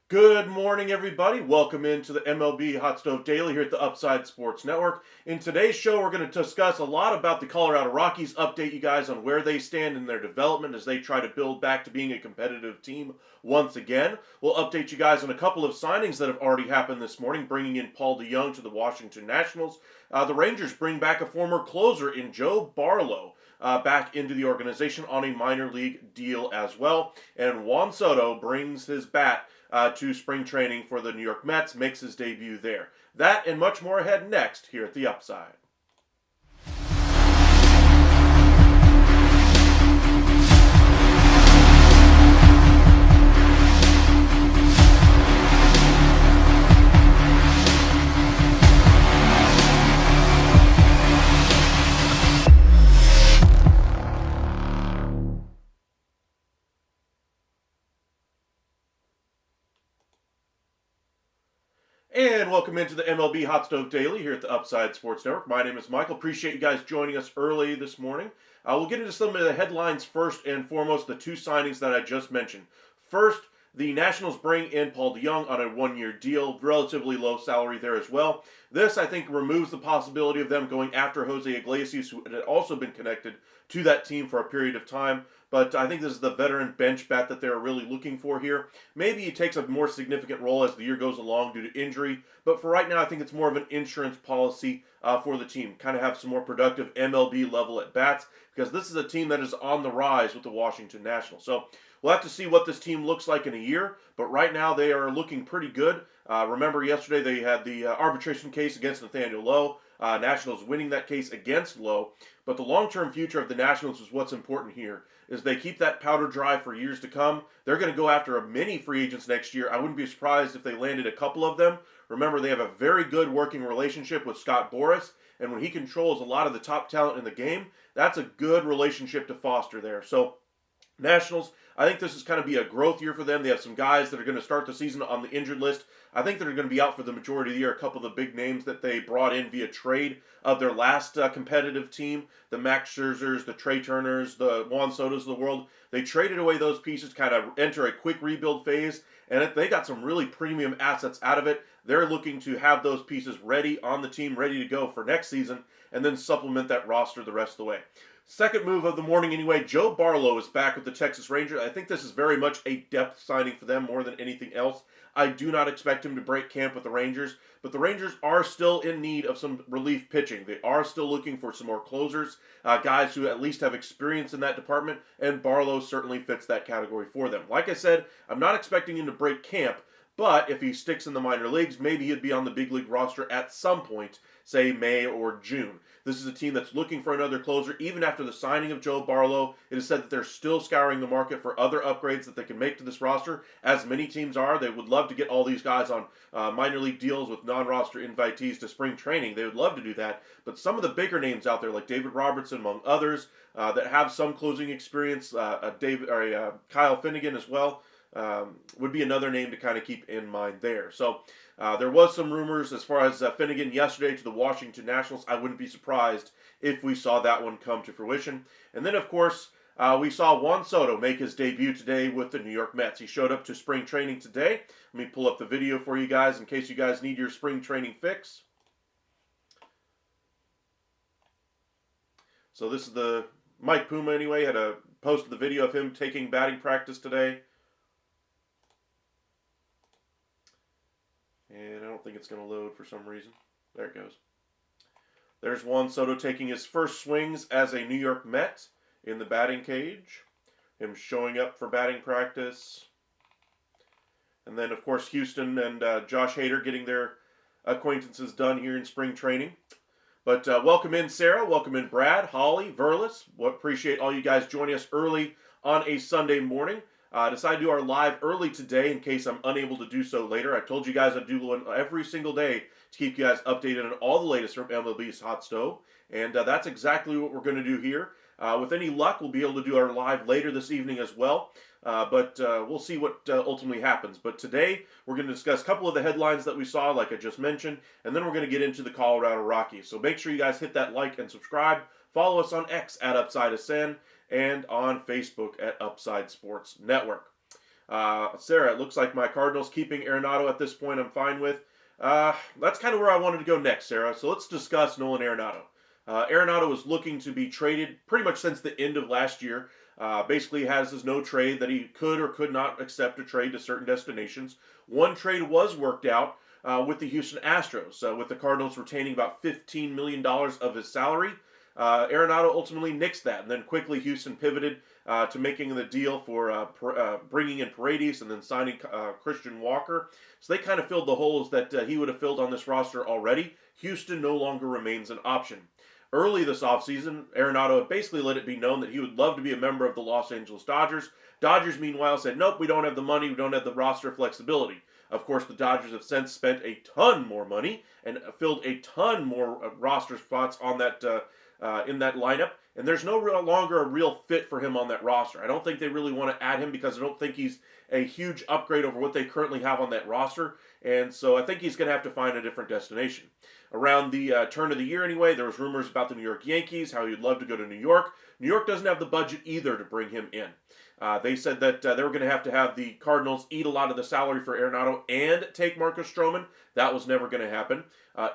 Good morning, everybody. Welcome into the MLB Hot Stove Daily here at the Upside Sports Network. In today's show, we're going to discuss a lot about the Colorado Rockies, update you guys on where they stand in their development as they try to build back to being a competitive team once again. We'll update you guys on a couple of signings that have already happened this morning, bringing in Paul DeJong to the Washington Nationals. The Rangers bring back a former closer in Joe Barlow. Back into the organization on a minor league deal as well. And Juan Soto brings his bat to spring training for the New York Mets, makes his debut there. That and much more ahead next here at the Upside. And welcome into the MLB Hot Stove Daily here at the Upside Sports Network. My name is Michael. Appreciate you guys joining us early this morning. We'll get into some of the headlines first and foremost, the two signings that I just mentioned. First, the Nationals bring in Paul DeJong on a one-year deal, relatively low salary there as well. This, I think, removes the possibility of them going after Jose Iglesias, who had also been connected to that team for a period of time. But I think this is the veteran bench bat that they're really looking for here. Maybe he takes a more significant role as the year goes along due to injury. But for right now, I think it's more of an insurance policy for the team. Kind of have some more productive MLB level at bats, because this is a team that is on the rise with the Washington Nationals. So we'll have to see what this team looks like in a year. But right now, they are looking pretty good. Remember yesterday they had the arbitration case against Nathaniel Lowe. Nationals winning that case against Lowe. But the long-term future of the Nationals is what's important here, is they keep that powder dry for years to come. They're going to go after many free agents next year. I wouldn't be surprised if they landed a couple of them. Remember, they have a very good working relationship with Scott Boras, and when he controls a lot of the top talent in the game, that's a good relationship to foster there. So, Nationals, I think this is kind of be a growth year for them. They have some guys that are going to start the season on the injured list. I think they're going to be out for the majority of the year. A couple of the big names that they brought in via trade of their last competitive team, the Max Scherzers, the Trey Turners, the Juan Sotos of the world, they traded away those pieces, kind of enter a quick rebuild phase, and they got some really premium assets out of it. they're looking to have those pieces ready on the team, ready to go for next season, and then supplement that roster the rest of the way. Second move of the morning anyway, Joe Barlow is back with the Texas Rangers. I think this is very much a depth signing for them more than anything else. I do not expect him to break camp with the Rangers, but the Rangers are still in need of some relief pitching. They are still looking for some more closers, guys who at least have experience in that department, and Barlow certainly fits that category for them. Like I said, I'm not expecting him to break camp, but if he sticks in the minor leagues, maybe he'd be on the big league roster at some point, say May or June. This is a team that's looking for another closer. Even after the signing of Joe Barlow, it is said that they're still scouring the market for other upgrades that they can make to this roster, as many teams are. They would love to get all these guys on minor league deals with non-roster invitees to spring training. They would love to do that, but some of the bigger names out there, like David Robertson, among others, that have some closing experience, Kyle Finnegan as well, would be another name to kind of keep in mind there. So there was some rumors as far as Finnegan yesterday to the Washington Nationals. I wouldn't be surprised if we saw that one come to fruition. And then, of course, we saw Juan Soto make his debut today with the New York Mets. He showed up to spring training today. Let me pull up the video for you guys in case you guys need your spring training fix. So this is the Mike Puma anyway, had posted the video of him taking batting practice today. And I don't think it's going to load for some reason. There it goes. There's Juan Soto taking his first swings as a New York Met in the batting cage. Him showing up for batting practice. And then, of course, Houston and Josh Hader getting their acquaintances done here in spring training. But welcome in, Sarah. Welcome in, Brad, Holly, Verlis. Appreciate all you guys joining us early on a Sunday morning. Decided to do our live early today in case I'm unable to do so later. I told you guys I'd do one every single day to keep you guys updated on all the latest from MLB's Hot Stove. And that's exactly what we're going to do here. With any luck, we'll be able to do our live later this evening as well. But we'll see what ultimately happens. But today, we're going to discuss a couple of the headlines that we saw, like I just mentioned. And then we're going to get into the Colorado Rockies. So make sure you guys hit that like and subscribe. Follow us on X at UpsideAscend. And on Facebook at Upside Sports Network. Sarah, it looks like my Cardinals keeping Arenado at this point I'm fine with. That's kind of where I wanted to go next, Sarah. So let's discuss Nolan Arenado. Arenado was looking to be traded pretty much since the end of last year. Basically has his no trade that he could or could not accept a trade to certain destinations. One trade was worked out with the Houston Astros, with the Cardinals retaining about $15 million of his salary. Arenado ultimately nixed that, and then quickly Houston pivoted to making the deal for bringing in Paredes and then signing Christian Walker. So they kind of filled the holes that he would have filled on this roster already. Houston no longer remains an option. Early this offseason, Arenado basically let it be known that he would love to be a member of the Los Angeles Dodgers. Dodgers, meanwhile, said, nope, we don't have the money, we don't have the roster flexibility. Of course, the Dodgers have since spent a ton more money and filled a ton more roster spots on that in that lineup, and there's no longer a real fit for him on that roster. I don't think they really want to add him because I don't think he's a huge upgrade over what they currently have on that roster, and so I think he's going to have to find a different destination. Around the turn of the year anyway, there was rumors about the New York Yankees, how he'd love to go to New York. New York doesn't have the budget either to bring him in. They said that they were going to have the Cardinals eat a lot of the salary for Arenado and take Marcus Stroman. That was never going to happen.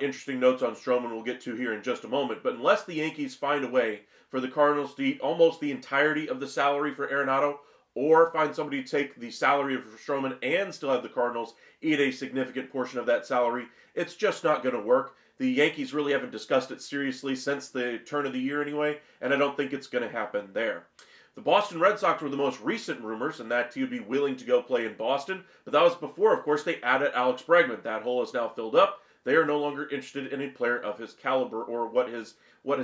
Interesting notes on Stroman we'll get to here in just a moment. But unless the Yankees find a way for the Cardinals to eat almost the entirety of the salary for Arenado, or find somebody to take the salary of Stroman and still have the Cardinals eat a significant portion of that salary, it's just not going to work. The Yankees really haven't discussed it seriously since the turn of the year anyway, and I don't think it's going to happen there. The Boston Red Sox were the most recent rumors, and that he would be willing to go play in Boston. But that was before, of course, they added Alex Bregman. That hole is now filled up. They are no longer interested in a player of his caliber or what his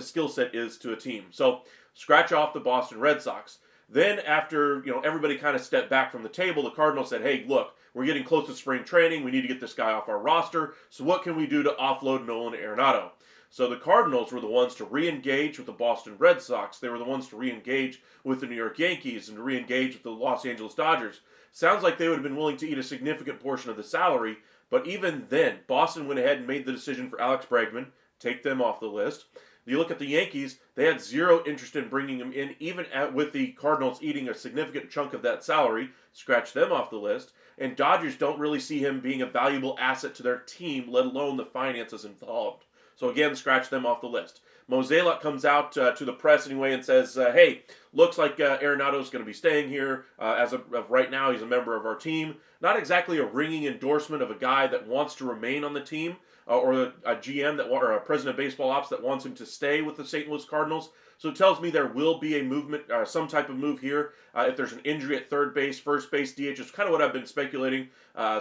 skill set is to a team. So scratch off the Boston Red Sox. Then after everybody kind of stepped back from the table, the Cardinals said, hey, look, we're getting close to spring training. We need to get this guy off our roster. So what can we do to offload Nolan Arenado? So the Cardinals were the ones to re-engage with the Boston Red Sox. They were the ones to re-engage with the New York Yankees and to re-engage with the Los Angeles Dodgers. Sounds like they would have been willing to eat a significant portion of the salary, but even then, Boston went ahead and made the decision for Alex Bregman, take them off the list. You look at the Yankees, they had zero interest in bringing him in, even with the Cardinals eating a significant chunk of that salary, scratch them off the list. and Dodgers don't really see him being a valuable asset to their team, let alone the finances involved. So again, scratch them off the list. Mozeliak comes out to the press anyway and says, hey, looks like Arenado's going to be staying here. As of right now, he's a member of our team. Not exactly a ringing endorsement of a guy that wants to remain on the team, or a GM or a president of baseball ops that wants him to stay with the St. Louis Cardinals. So it tells me there will be a movement, some type of move here. If there's an injury at third base, first base, DH, is kind of what I've been speculating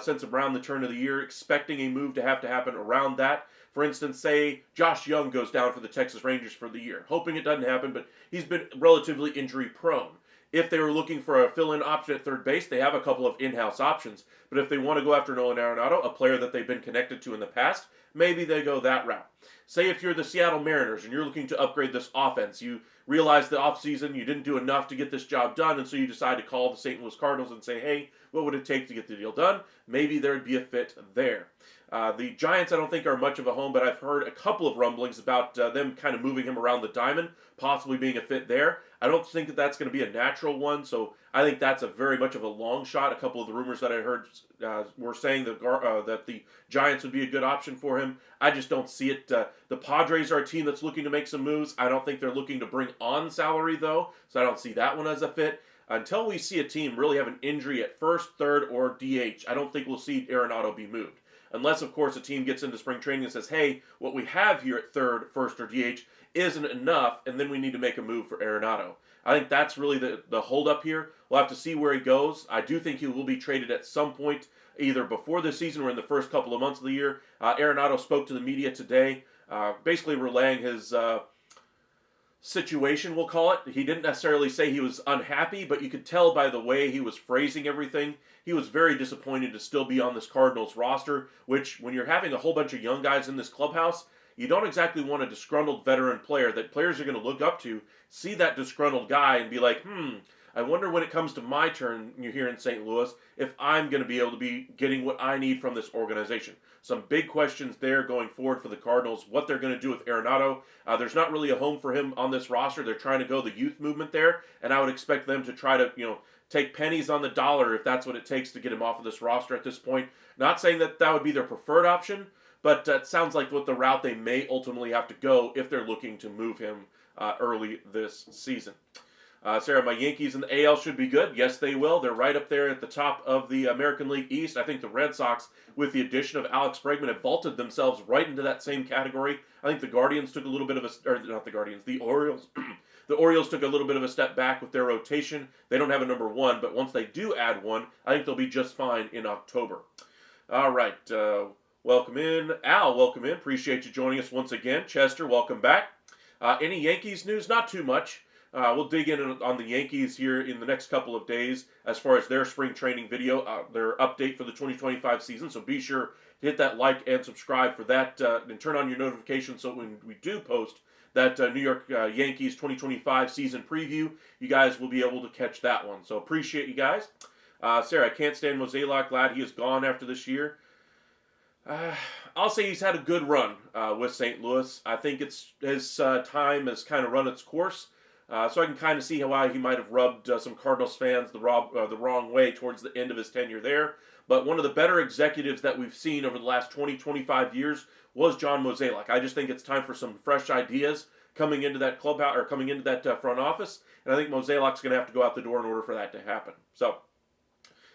since around the turn of the year, expecting a move to have to happen around that. For instance, say Josh Young goes down for the Texas Rangers for the year. Hoping it doesn't happen, but he's been relatively injury prone. If they were looking for a fill-in option at third base, they have a couple of in-house options. But if they want to go after Nolan Arenado, a player that they've been connected to in the past, maybe they go that route. Say if you're the Seattle Mariners and you're looking to upgrade this offense, you realize the offseason you didn't do enough to get this job done, and so you decide to call the St. Louis Cardinals and say, hey, what would it take to get the deal done? Maybe there'd be a fit there. The Giants, I don't think, are much of a home, but I've heard a couple of rumblings about them kind of moving him around the diamond, possibly being a fit there. I don't think that that's going to be a natural one, so I think that's a very much of a long shot. A couple of the rumors that I heard were saying that the Giants would be a good option for him. I just don't see it. The Padres are a team that's looking to make some moves. I don't think they're looking to bring on salary, though, so I don't see that one as a fit. Until we see a team really have an injury at first, third, or DH, I don't think we'll see Arenado be moved. Unless, of course, a team gets into spring training and says, hey, what we have here at third, first, or DH isn't enough, and then we need to make a move for Arenado. I think that's really the holdup here. We'll have to see where he goes. I do think he will be traded at some point, either before the season or in the first couple of months of the year. Arenado spoke to the media today, basically relaying his situation, we'll call it. He didn't necessarily say he was unhappy, but you could tell by the way he was phrasing everything, he was very disappointed to still be on this Cardinals roster, which, when you're having a whole bunch of young guys in this clubhouse, you don't exactly want a disgruntled veteran player that players are going to look up to, see that disgruntled guy and be like, I wonder when it comes to my turn here in St. Louis if I'm going to be able to be getting what I need from this organization. Some big questions there going forward for the Cardinals, what they're going to do with Arenado. There's not really a home for him on this roster. They're trying to go the youth movement there, and I would expect them to try to, take pennies on the dollar if that's what it takes to get him off of this roster at this point. Not saying that that would be their preferred option, but it sounds like what the route they may ultimately have to go if they're looking to move him early this season. Sarah, my Yankees in the AL should be good. Yes, they will. They're right up there at the top of the American League East. I think the Red Sox, with the addition of Alex Bregman, have vaulted themselves right into that same category. I think the Guardians took a little bit of the Orioles. The Orioles took a little bit of a step back with their rotation. They don't have a number one, but once they do add one, I think they'll be just fine in October. All right. Welcome in. Al, welcome in. Appreciate you joining us once again. Chester, welcome back. Any Yankees news? Not too much. We'll dig in on the Yankees here in the next couple of days as far as their spring training video, their update for the 2025 season. So be sure to hit that like and subscribe for that, and turn on your notifications so when we do post that New York Yankees 2025 season preview, you guys will be able to catch that one. So appreciate you guys. Sarah, I can't stand Mozeliak. Glad he is gone after this year. I'll say he's had a good run with St. Louis. I think his time has kind of run its course. So I can kind of see how he might have rubbed some Cardinals fans the wrong way towards the end of his tenure there. But one of the better executives that we've seen over the last 20, 25 years was John Mozeliak. I just think it's time for some fresh ideas coming into that clubhouse or coming into that front office. And I think Mozeliak's going to have to go out the door in order for that to happen. So,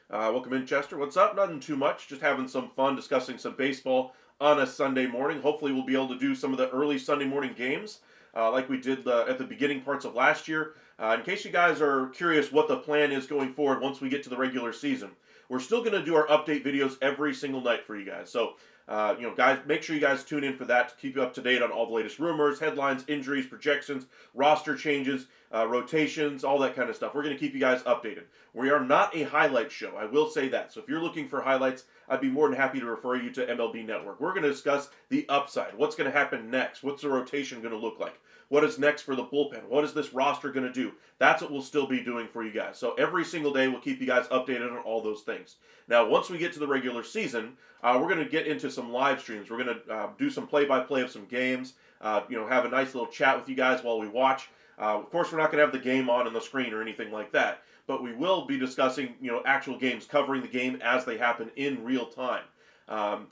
welcome in, Chester. What's up? Nothing too much. Just having some fun discussing some baseball on a Sunday morning. Hopefully we'll be able to do some of the early Sunday morning games like we did at the beginning parts of last year. In case you guys are curious what the plan is going forward once we get to the regular season, we're still going to do our update videos every single night for you guys. So, guys, make sure you guys tune in for that to keep you up to date on all the latest rumors, headlines, injuries, projections, roster changes, rotations, all that kind of stuff. We're going to keep you guys updated. We are not a highlight show. I will say that. So if you're looking for highlights, I'd be more than happy to refer you to MLB Network. We're going to discuss the upside. What's going to happen next? What's the rotation going to look like? What is next for the bullpen? What is this roster going to do? That's what we'll still be doing for you guys. So every single day we'll keep you guys updated on all those things. Now, once we get to the regular season, we're going to get into some live streams. We're going to do some play-by-play of some games, have a nice little chat with you guys while we watch. Of course, we're not going to have the game on the screen or anything like that, but we will be discussing, actual games, covering the game as they happen in real time.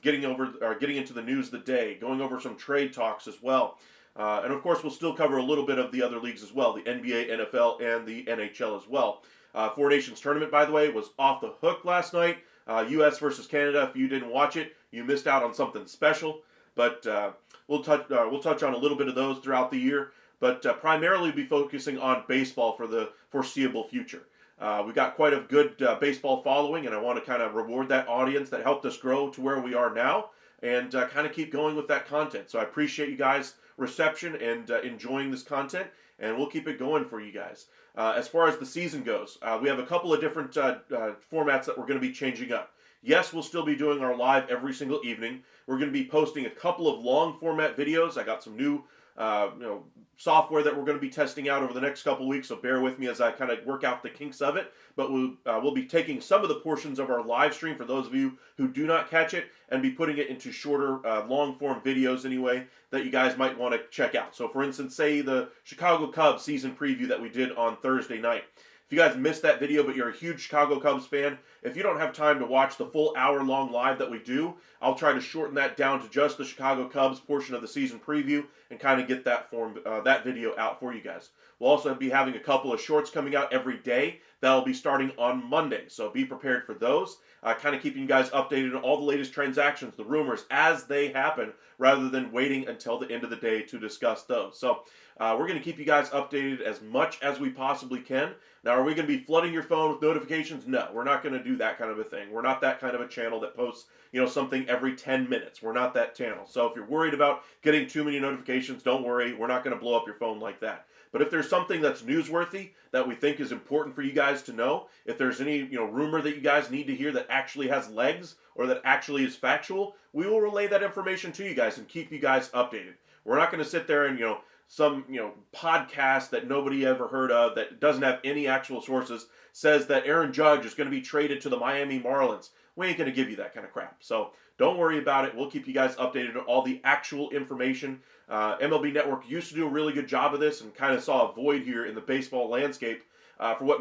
Getting into the news of the day, going over some trade talks as well. And of course, we'll still cover a little bit of the other leagues as well, the NBA, NFL, and the NHL as well. Four Nations tournament, by the way, was off the hook last night. U.S. versus Canada. If you didn't watch it, you missed out on something special. But we'll touch on a little bit of those throughout the year. But primarily be focusing on baseball for the foreseeable future. We've got quite a good baseball following, and I want to kind of reward that audience that helped us grow to where we are now, and kind of keep going with that content. So I appreciate you guys' reception and enjoying this content, and we'll keep it going for you guys. As far as the season goes, we have a couple of different formats that we're going to be changing up. Yes, we'll still be doing our live every single evening. We're going to be posting a couple of long format videos. I got some new software that we're going to be testing out over the next couple weeks, so bear with me as I kind of work out the kinks of it. But we'll be taking some of the portions of our live stream for those of you who do not catch it and be putting it into shorter, long-form videos anyway that you guys might want to check out. So for instance, say the Chicago Cubs season preview that we did on Thursday night. If you guys missed that video, but you're a huge Chicago Cubs fan, if you don't have time to watch the full hour-long live that we do, I'll try to shorten that down to just the Chicago Cubs portion of the season preview and kind of get that video out for you guys. We'll also be having a couple of shorts coming out every day. That'll be starting on Monday, so be prepared for those. Kind of keeping you guys updated on all the latest transactions, the rumors, as they happen, rather than waiting until the end of the day to discuss those. So we're going to keep you guys updated as much as we possibly can. Now, are we going to be flooding your phone with notifications? No, we're not going to do that kind of a thing. We're not that kind of a channel that posts, something every 10 minutes. We're not that channel. So if you're worried about getting too many notifications, don't worry. We're not going to blow up your phone like that. But if there's something that's newsworthy that we think is important for you guys to know, if there's any rumor that you guys need to hear that actually has legs or that actually is factual, we will relay that information to you guys and keep you guys updated. We're not going to sit there and some podcast that nobody ever heard of that doesn't have any actual sources says that Aaron Judge is going to be traded to the Miami Marlins. We ain't going to give you that kind of crap. So don't worry about it. We'll keep you guys updated on all the actual information. MLB Network used to do a really good job of this and kind of saw a void here in the baseball landscape for what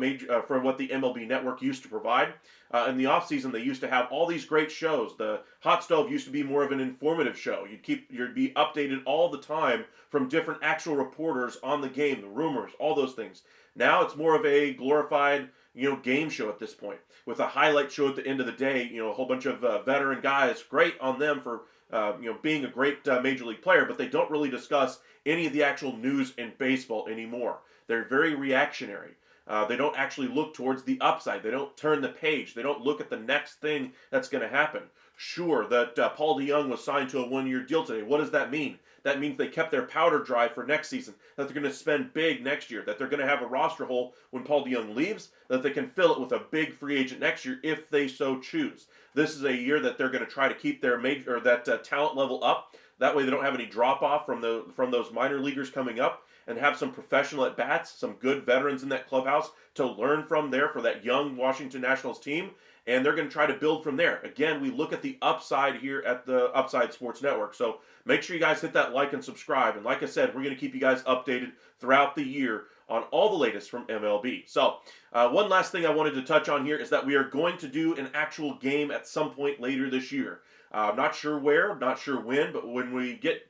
the MLB Network used to provide. In the offseason, they used to have all these great shows. The Hot Stove used to be more of an informative show. You'd be updated all the time from different actual reporters on the game, the rumors, all those things. Now it's more of a glorified, game show at this point, with a highlight show at the end of the day. A whole bunch of veteran guys. Great on them for being a great major league player, but they don't really discuss any of the actual news in baseball anymore. They're very reactionary. They don't actually look towards the upside. They don't turn the page. They don't look at the next thing that's going to happen. Sure, that Paul DeJong was signed to a one-year deal today. What does that mean? That means they kept their powder dry for next season, that they're going to spend big next year, that they're going to have a roster hole when Paul DeJong leaves, that they can fill it with a big free agent next year if they so choose. This is a year that they're going to try to keep their talent level up. That way they don't have any drop-off from those minor leaguers coming up, and have some professional at-bats, some good veterans in that clubhouse to learn from there for that young Washington Nationals team, and they're going to try to build from there. Again, we look at the upside here at the Upside Sports Network, so make sure you guys hit that like and subscribe, and like I said, we're going to keep you guys updated throughout the year on all the latest from MLB. So, one last thing I wanted to touch on here is that we are going to do an actual game at some point later this year. I'm not sure where, not sure when, but when we get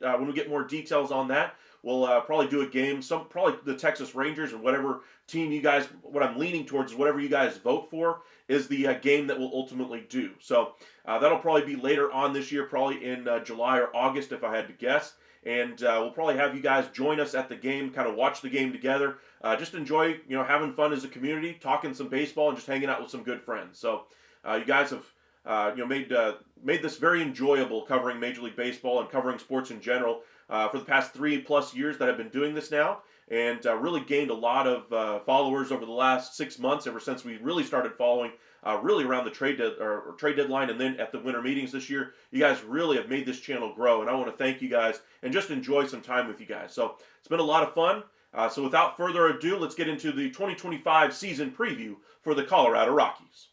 more details on that, we'll probably do a game, probably the Texas Rangers, and whatever team you guys, what I'm leaning towards is whatever you guys vote for is the game that we'll ultimately do. So that'll probably be later on this year, probably in July or August if I had to guess. And we'll probably have you guys join us at the game, kind of watch the game together. Just enjoy, having fun as a community, talking some baseball, and just hanging out with some good friends. So you guys have made this very enjoyable, covering Major League Baseball and covering sports in general for the past 3+ years that I've been doing this now, and really gained a lot of followers over the last 6 months, ever since we really started following really around the trade deadline, and then at the winter meetings this year. You guys really have made this channel grow, and I want to thank you guys and just enjoy some time with you guys. So it's been a lot of fun. So without further ado, let's get into the 2025 season preview for the Colorado Rockies.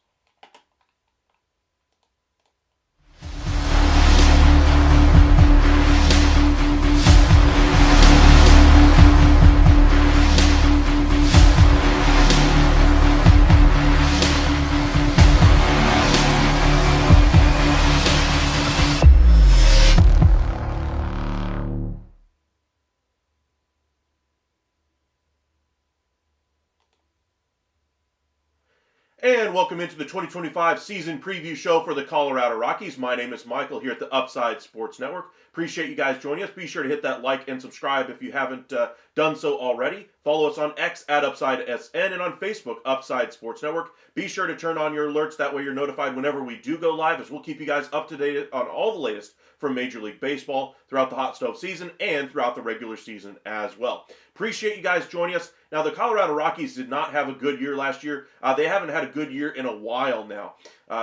And welcome into the 2025 season preview show for the Colorado Rockies. My name is Michael here at the Upside Sports Network. Appreciate you guys joining us. Be sure to hit that like and subscribe if you haven't done so already. Follow us on X at UpsideSN and on Facebook, Upside Sports Network. Be sure to turn on your alerts. That way you're notified whenever we do go live, as we'll keep you guys up to date on all the latest from Major League Baseball throughout the hot stove season and throughout the regular season as well. Appreciate you guys joining us. Now, the Colorado Rockies did not have a good year last year. They haven't had a good year in a while now.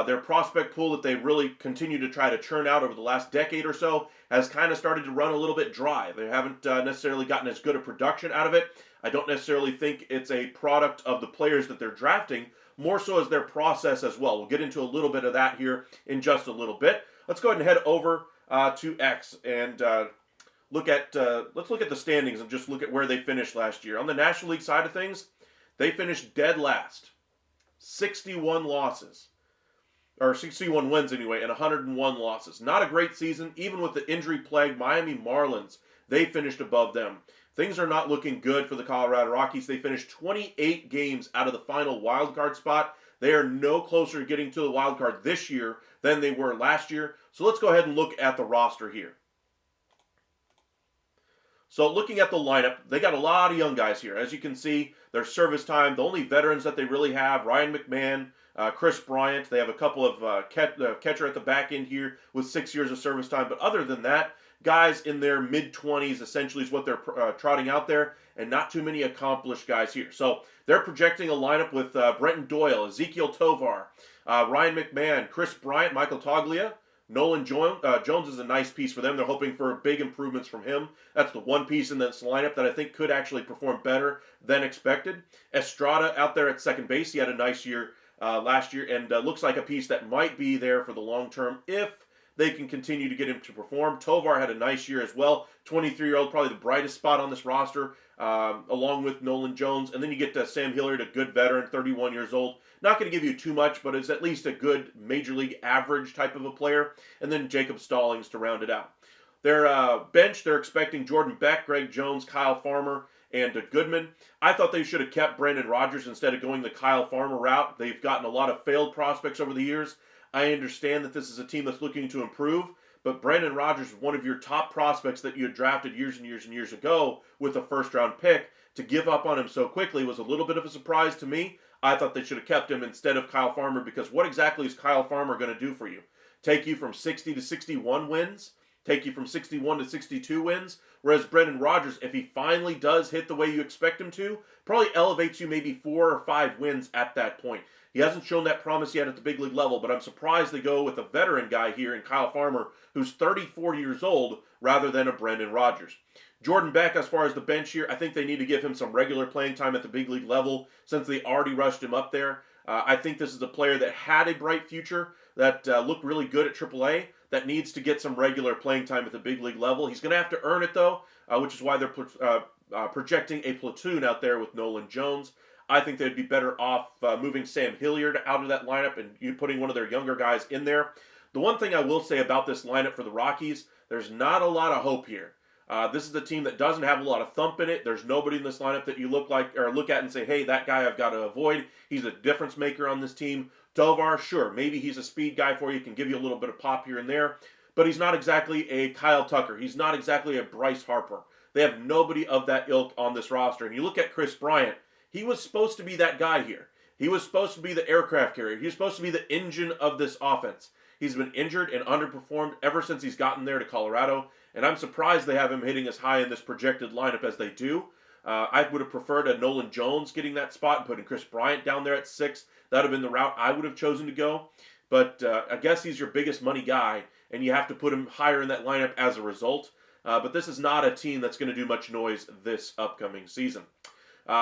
Their prospect pool that they really continue to try to churn out over the last decade or so has kind of started to run a little bit dry. They haven't necessarily gotten as good a production out of it. I don't necessarily think it's a product of the players that they're drafting, more so as their process as well. We'll get into a little bit of that here in just a little bit. Let's go ahead and head over to X and let's look at the standings and just look at where they finished last year. On the National League side of things, they finished dead last. 61 losses. Or 61 wins anyway, and 101 losses. Not a great season. Even with the injury-plagued Miami Marlins, they finished above them. Things are not looking good for the Colorado Rockies. They finished 28 games out of the final wild card spot. They are no closer to getting to the wild card this year than they were last year. So let's go ahead and look at the roster here. So looking at the lineup, they got a lot of young guys here. As you can see, their service time, the only veterans that they really have, Ryan McMahon, Chris Bryant. They have a couple of catcher at the back end here with 6 years of service time. But other than that, guys in their mid-20s essentially is what they're trotting out there, and not too many accomplished guys here. So they're projecting a lineup with Brenton Doyle, Ezekiel Tovar, Ryan McMahon, Chris Bryant, Michael Toglia. Nolan Jones is a nice piece for them. They're hoping for big improvements from him. That's the one piece in this lineup that I think could actually perform better than expected. Estrada out there at second base. He had a nice year last year, and looks like a piece that might be there for the long term if they can continue to get him to perform. Tovar had a nice year as well. 23-year-old, probably the brightest spot on this roster, along with Nolan Jones. And then you get to Sam Hilliard, a good veteran, 31 years old. Not going to give you too much, but is at least a good major league average type of a player. And then Jacob Stallings to round it out. Their bench, they're expecting Jordan Beck, Greg Jones, Kyle Farmer, and Goodman. I thought they should have kept Brandon Rogers instead of going the Kyle Farmer route. They've gotten a lot of failed prospects over the years. I understand that this is a team that's looking to improve, but Brandon Rogers is one of your top prospects that you had drafted years and years and years ago with a first-round pick. To give up on him so quickly was a little bit of a surprise to me. I thought they should have kept him instead of Kyle Farmer, because what exactly is Kyle Farmer going to do for you? Take you from 60 to 61 wins? Take you from 61 to 62 wins? Whereas Brendan Rodgers, if he finally does hit the way you expect him to, probably elevates you maybe 4 or 5 wins at that point. He hasn't shown that promise yet at the big league level, but I'm surprised they go with a veteran guy here in Kyle Farmer, who's 34 years old, rather than a Brendan Rodgers. Jordan Beck, as far as the bench here, I think they need to give him some regular playing time at the big league level since they already rushed him up there. I think this is a player that had a bright future, that looked really good at AAA, that needs to get some regular playing time at the big league level. He's going to have to earn it, though, which is why they're projecting a platoon out there with Nolan Jones. I think they'd be better off moving Sam Hilliard out of that lineup and you putting one of their younger guys in there. The one thing I will say about this lineup for the Rockies, there's not a lot of hope here. This is a team that doesn't have a lot of thump in it. There's nobody in this lineup that you look at and say, hey, that guy I've got to avoid. He's a difference maker on this team. Tovar, sure, maybe he's a speed guy for you, can give you a little bit of pop here and there, but he's not exactly a Kyle Tucker. He's not exactly a Bryce Harper. They have nobody of that ilk on this roster. And you look at Chris Bryant, he was supposed to be that guy here. He was supposed to be the aircraft carrier. He was supposed to be the engine of this offense. He's been injured and underperformed ever since he's gotten there to Colorado, and I'm surprised they have him hitting as high in this projected lineup as they do. I would have preferred a Nolan Jones getting that spot and putting Chris Bryant down there at 6. That would have been the route I would have chosen to go. But I guess he's your biggest money guy, and you have to put him higher in that lineup as a result. But this is not a team that's going to do much noise this upcoming season.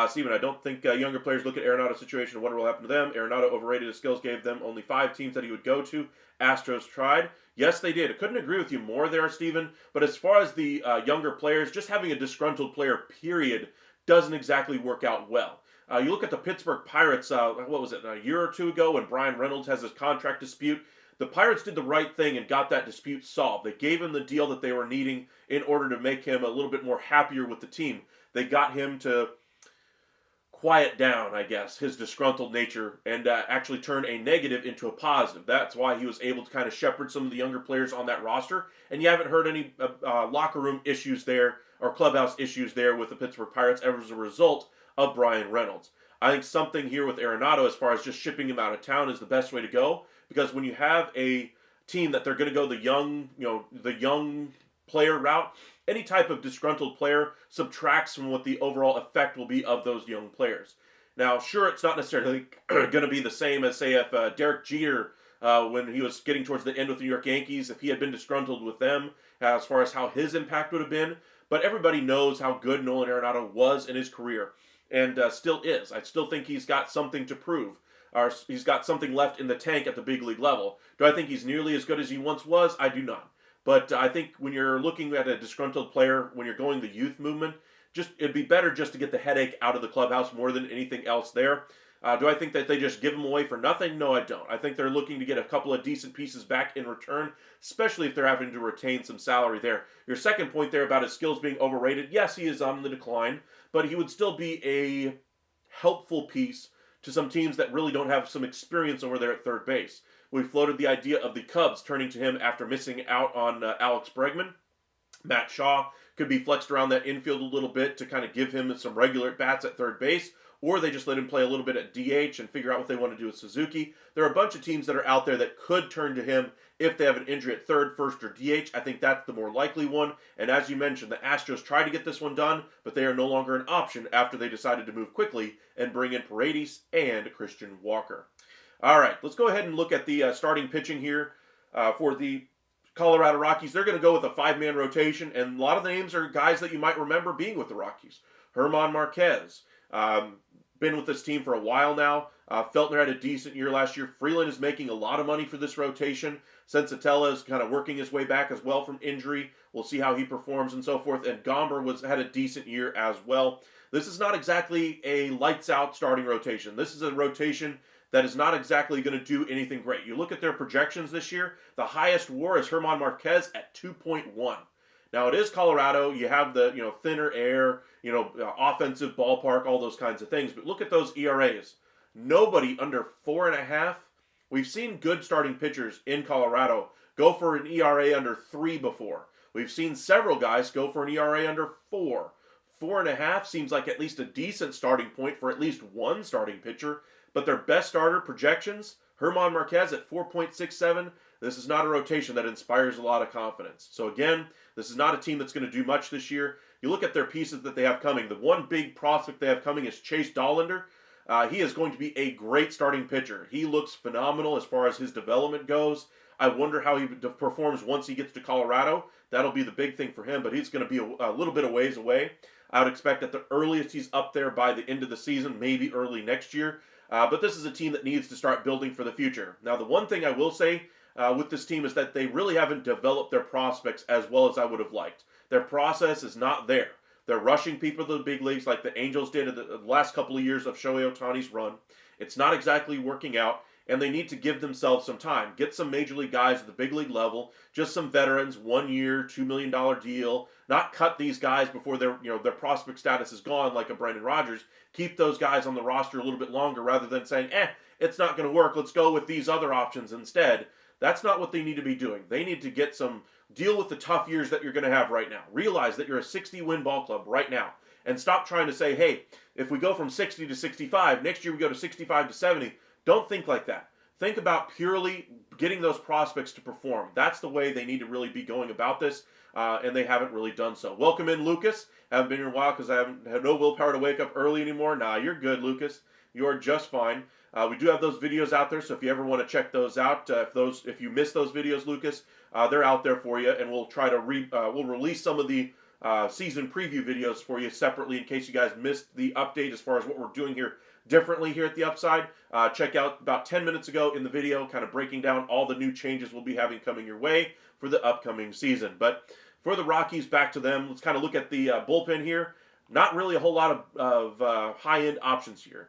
Steven, I don't think younger players look at Arenado's situation and wonder what will happen to them. Arenado overrated his skills, gave them only 5 teams that he would go to. Astros tried. Yes, they did. I couldn't agree with you more there, Steven. But as far as the younger players, just having a disgruntled player, period, doesn't exactly work out well. You look at the Pittsburgh Pirates, what was it, a year or two ago when Brian Reynolds has his contract dispute. The Pirates did the right thing and got that dispute solved. They gave him the deal that they were needing in order to make him a little bit more happier with the team. They got him to quiet down, I guess, his disgruntled nature and actually turn a negative into a positive. That's why he was able to kind of shepherd some of the younger players on that roster. And you haven't heard any locker room issues there or clubhouse issues there with the Pittsburgh Pirates as a result of Brian Reynolds. I think something here with Arenado as far as just shipping him out of town is the best way to go, because when you have a team that they're going to go the young player route, any type of disgruntled player subtracts from what the overall effect will be of those young players. Now, sure, it's not necessarily going to be the same as, say, if Derek Jeter, when he was getting towards the end with the New York Yankees, if he had been disgruntled with them, as far as how his impact would have been. But everybody knows how good Nolan Arenado was in his career, and still is. I still think he's got something to prove. Or he's got something left in the tank at the big league level. Do I think he's nearly as good as he once was? I do not. But I think when you're looking at a disgruntled player, when you're going the youth movement, it'd be better just to get the headache out of the clubhouse more than anything else there. Do I think that they just give him away for nothing? No, I don't. I think they're looking to get a couple of decent pieces back in return, especially if they're having to retain some salary there. Your second point there about his skills being overrated, yes, he is on the decline, but he would still be a helpful piece to some teams that really don't have some experience over there at third base. We floated the idea of the Cubs turning to him after missing out on Alex Bregman. Matt Shaw could be flexed around that infield a little bit to kind of give him some regular at-bats at third base, or they just let him play a little bit at DH and figure out what they want to do with Suzuki. There are a bunch of teams that are out there that could turn to him if they have an injury at third, first, or DH. I think that's the more likely one. And as you mentioned, the Astros tried to get this one done, but they are no longer an option after they decided to move quickly and bring in Paredes and Christian Walker. All right, let's go ahead and look at the starting pitching here for the Colorado Rockies. They're going to go with a five-man rotation, and a lot of the names are guys that you might remember being with the Rockies. German Marquez, been with this team for a while now. Feltner had a decent year last year. Freeland is making a lot of money for this rotation. Sensatella is kind of working his way back as well from injury. We'll see how he performs and so forth. And Gomber had a decent year as well. This is not exactly a lights-out starting rotation. This is a rotation that is not exactly going to do anything great. You look at their projections this year, the highest WAR is German Marquez at 2.1. Now, it is Colorado. You have the thinner air, offensive ballpark, all those kinds of things. But look at those ERAs. Nobody under 4.5. We've seen good starting pitchers in Colorado go for an ERA under 3 before. We've seen several guys go for an ERA under 4. 4.5 seems like at least a decent starting point for at least one starting pitcher. But their best starter projections, German Marquez at 4.67. This is not a rotation that inspires a lot of confidence. So again, this is not a team that's going to do much this year. You look at their pieces that they have coming. The one big prospect they have coming is Chase Dollander. He is going to be a great starting pitcher. He looks phenomenal as far as his development goes. I wonder how he performs once he gets to Colorado. That'll be the big thing for him, but he's going to be a little bit of ways away. I would expect at the earliest he's up there by the end of the season, maybe early next year. But this is a team that needs to start building for the future. Now, the one thing I will say with this team is that they really haven't developed their prospects as well as I would have liked. Their process is not there. They're rushing people to the big leagues like the Angels did in the last couple of years of Shohei Ohtani's run. It's not exactly working out, and they need to give themselves some time. Get some major league guys at the big league level, just some veterans, 1 year, $2 million deal. Not cut these guys before their prospect status is gone like a Brendan Rodgers. Keep those guys on the roster a little bit longer rather than saying, it's not going to work. Let's go with these other options instead. That's not what they need to be doing. They need to deal with the tough years that you're going to have right now. Realize that you're a 60-win ball club right now. And stop trying to say, hey, if we go from 60 to 65, next year we go to 65 to 70. Don't think like that. Think about purely getting those prospects to perform. That's the way they need to really be going about this, and they haven't really done so. Welcome in, Lucas. Haven't been here in a while because I haven't had no willpower to wake up early anymore. Nah, you're good, Lucas. You're just fine. We do have those videos out there, so if you ever want to check those out, if you miss those videos, Lucas, they're out there for you, and we'll try to we'll release some of the season preview videos for you separately in case you guys missed the update as far as what we're doing here differently here at the Upside. Check out about 10 minutes ago in the video, kind of breaking down all the new changes we'll be having coming your way for the upcoming season. But for the Rockies, back to them. Let's kind of look at the bullpen here. Not really a whole lot of high-end options here.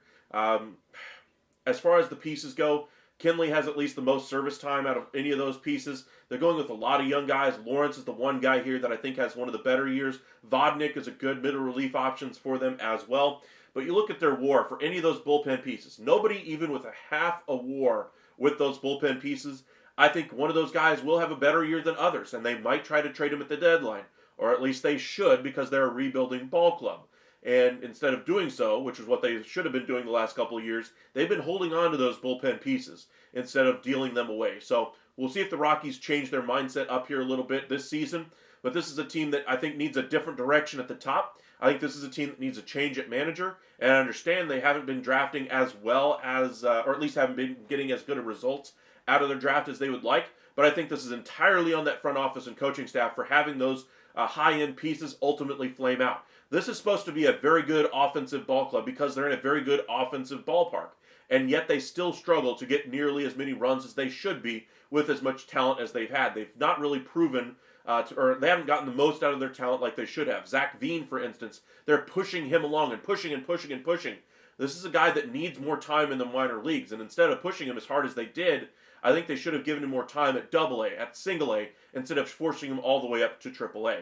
As far as the pieces go, Kinley has at least the most service time out of any of those pieces. They're going with a lot of young guys. Lawrence is the one guy here that I think has one of the better years. Vodnik is a good middle relief options for them as well. But you look at their WAR for any of those bullpen pieces. Nobody even with a half a WAR with those bullpen pieces. I think one of those guys will have a better year than others, and they might try to trade him at the deadline, or at least they should because they're a rebuilding ball club. And instead of doing so, which is what they should have been doing the last couple of years, they've been holding on to those bullpen pieces instead of dealing them away. So we'll see if the Rockies change their mindset up here a little bit this season. But this is a team that I think needs a different direction at the top. I think this is a team that needs a change at manager. And I understand they haven't been drafting as well as, or at least haven't been getting as good of results out of their draft as they would like. But I think this is entirely on that front office and coaching staff for having those high-end pieces ultimately flame out. This is supposed to be a very good offensive ball club because they're in a very good offensive ballpark. And yet they still struggle to get nearly as many runs as they should be with as much talent as they've had. They've not really proven, or they haven't gotten the most out of their talent like they should have. Zach Veen, for instance, they're pushing him along and pushing and pushing and pushing. This is a guy that needs more time in the minor leagues. And instead of pushing him as hard as they did, I think they should have given him more time at Double-A, at Single-A, instead of forcing him all the way up to Triple-A.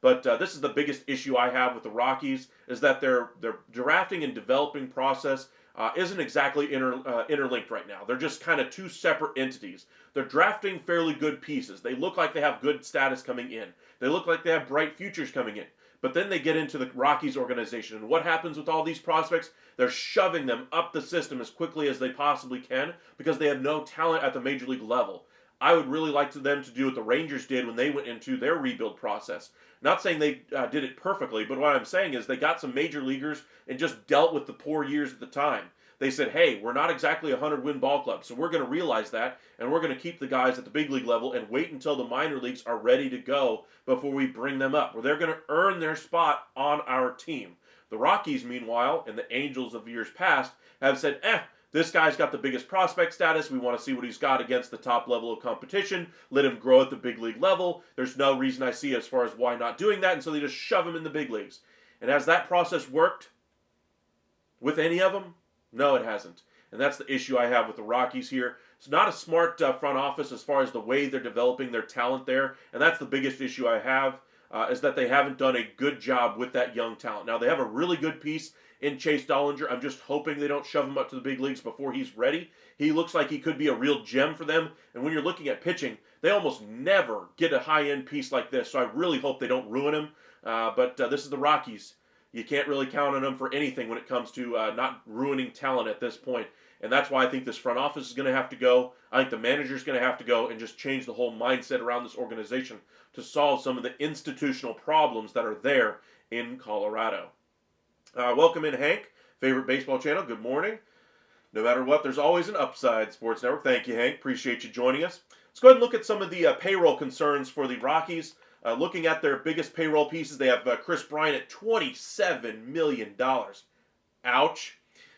But this is the biggest issue I have with the Rockies, is that their drafting and developing process isn't exactly interlinked right now. They're just kind of two separate entities. They're drafting fairly good pieces. They look like they have good status coming in. They look like they have bright futures coming in. But then they get into the Rockies organization, and what happens with all these prospects? They're shoving them up the system as quickly as they possibly can because they have no talent at the major league level. I would really like them to do what the Rangers did when they went into their rebuild process. Not saying they did it perfectly, but what I'm saying is they got some major leaguers and just dealt with the poor years at the time. They said, hey, we're not exactly a 100-win ball club, so we're going to realize that, and we're going to keep the guys at the big league level and wait until the minor leagues are ready to go before we bring them up, where they're going to earn their spot on our team. The Rockies, meanwhile, and the Angels of years past, have said, this guy's got the biggest prospect status. We want to see what he's got against the top level of competition. Let him grow at the big league level. There's no reason I see as far as why not doing that, and so they just shove him in the big leagues. And has that process worked with any of them? No, it hasn't. And that's the issue I have with the Rockies here. It's not a smart front office as far as the way they're developing their talent there, and that's the biggest issue I have, is that they haven't done a good job with that young talent. Now, they have a really good piece in Chase Dollinger. I'm just hoping they don't shove him up to the big leagues before he's ready. He looks like he could be a real gem for them. And when you're looking at pitching, they almost never get a high-end piece like this. So I really hope they don't ruin him. But this is the Rockies. You can't really count on them for anything when it comes to not ruining talent at this point. And that's why I think this front office is going to have to go. I think the manager is going to have to go and just change the whole mindset around this organization to solve some of the institutional problems that are there in Colorado. Welcome in, Hank. Favorite baseball channel. Good morning. No matter what, there's always an upside, Sports Network. Thank you, Hank. Appreciate you joining us. Let's go ahead and look at some of the payroll concerns for the Rockies. Looking at their biggest payroll pieces, they have Chris Bryant at $27 million. Ouch.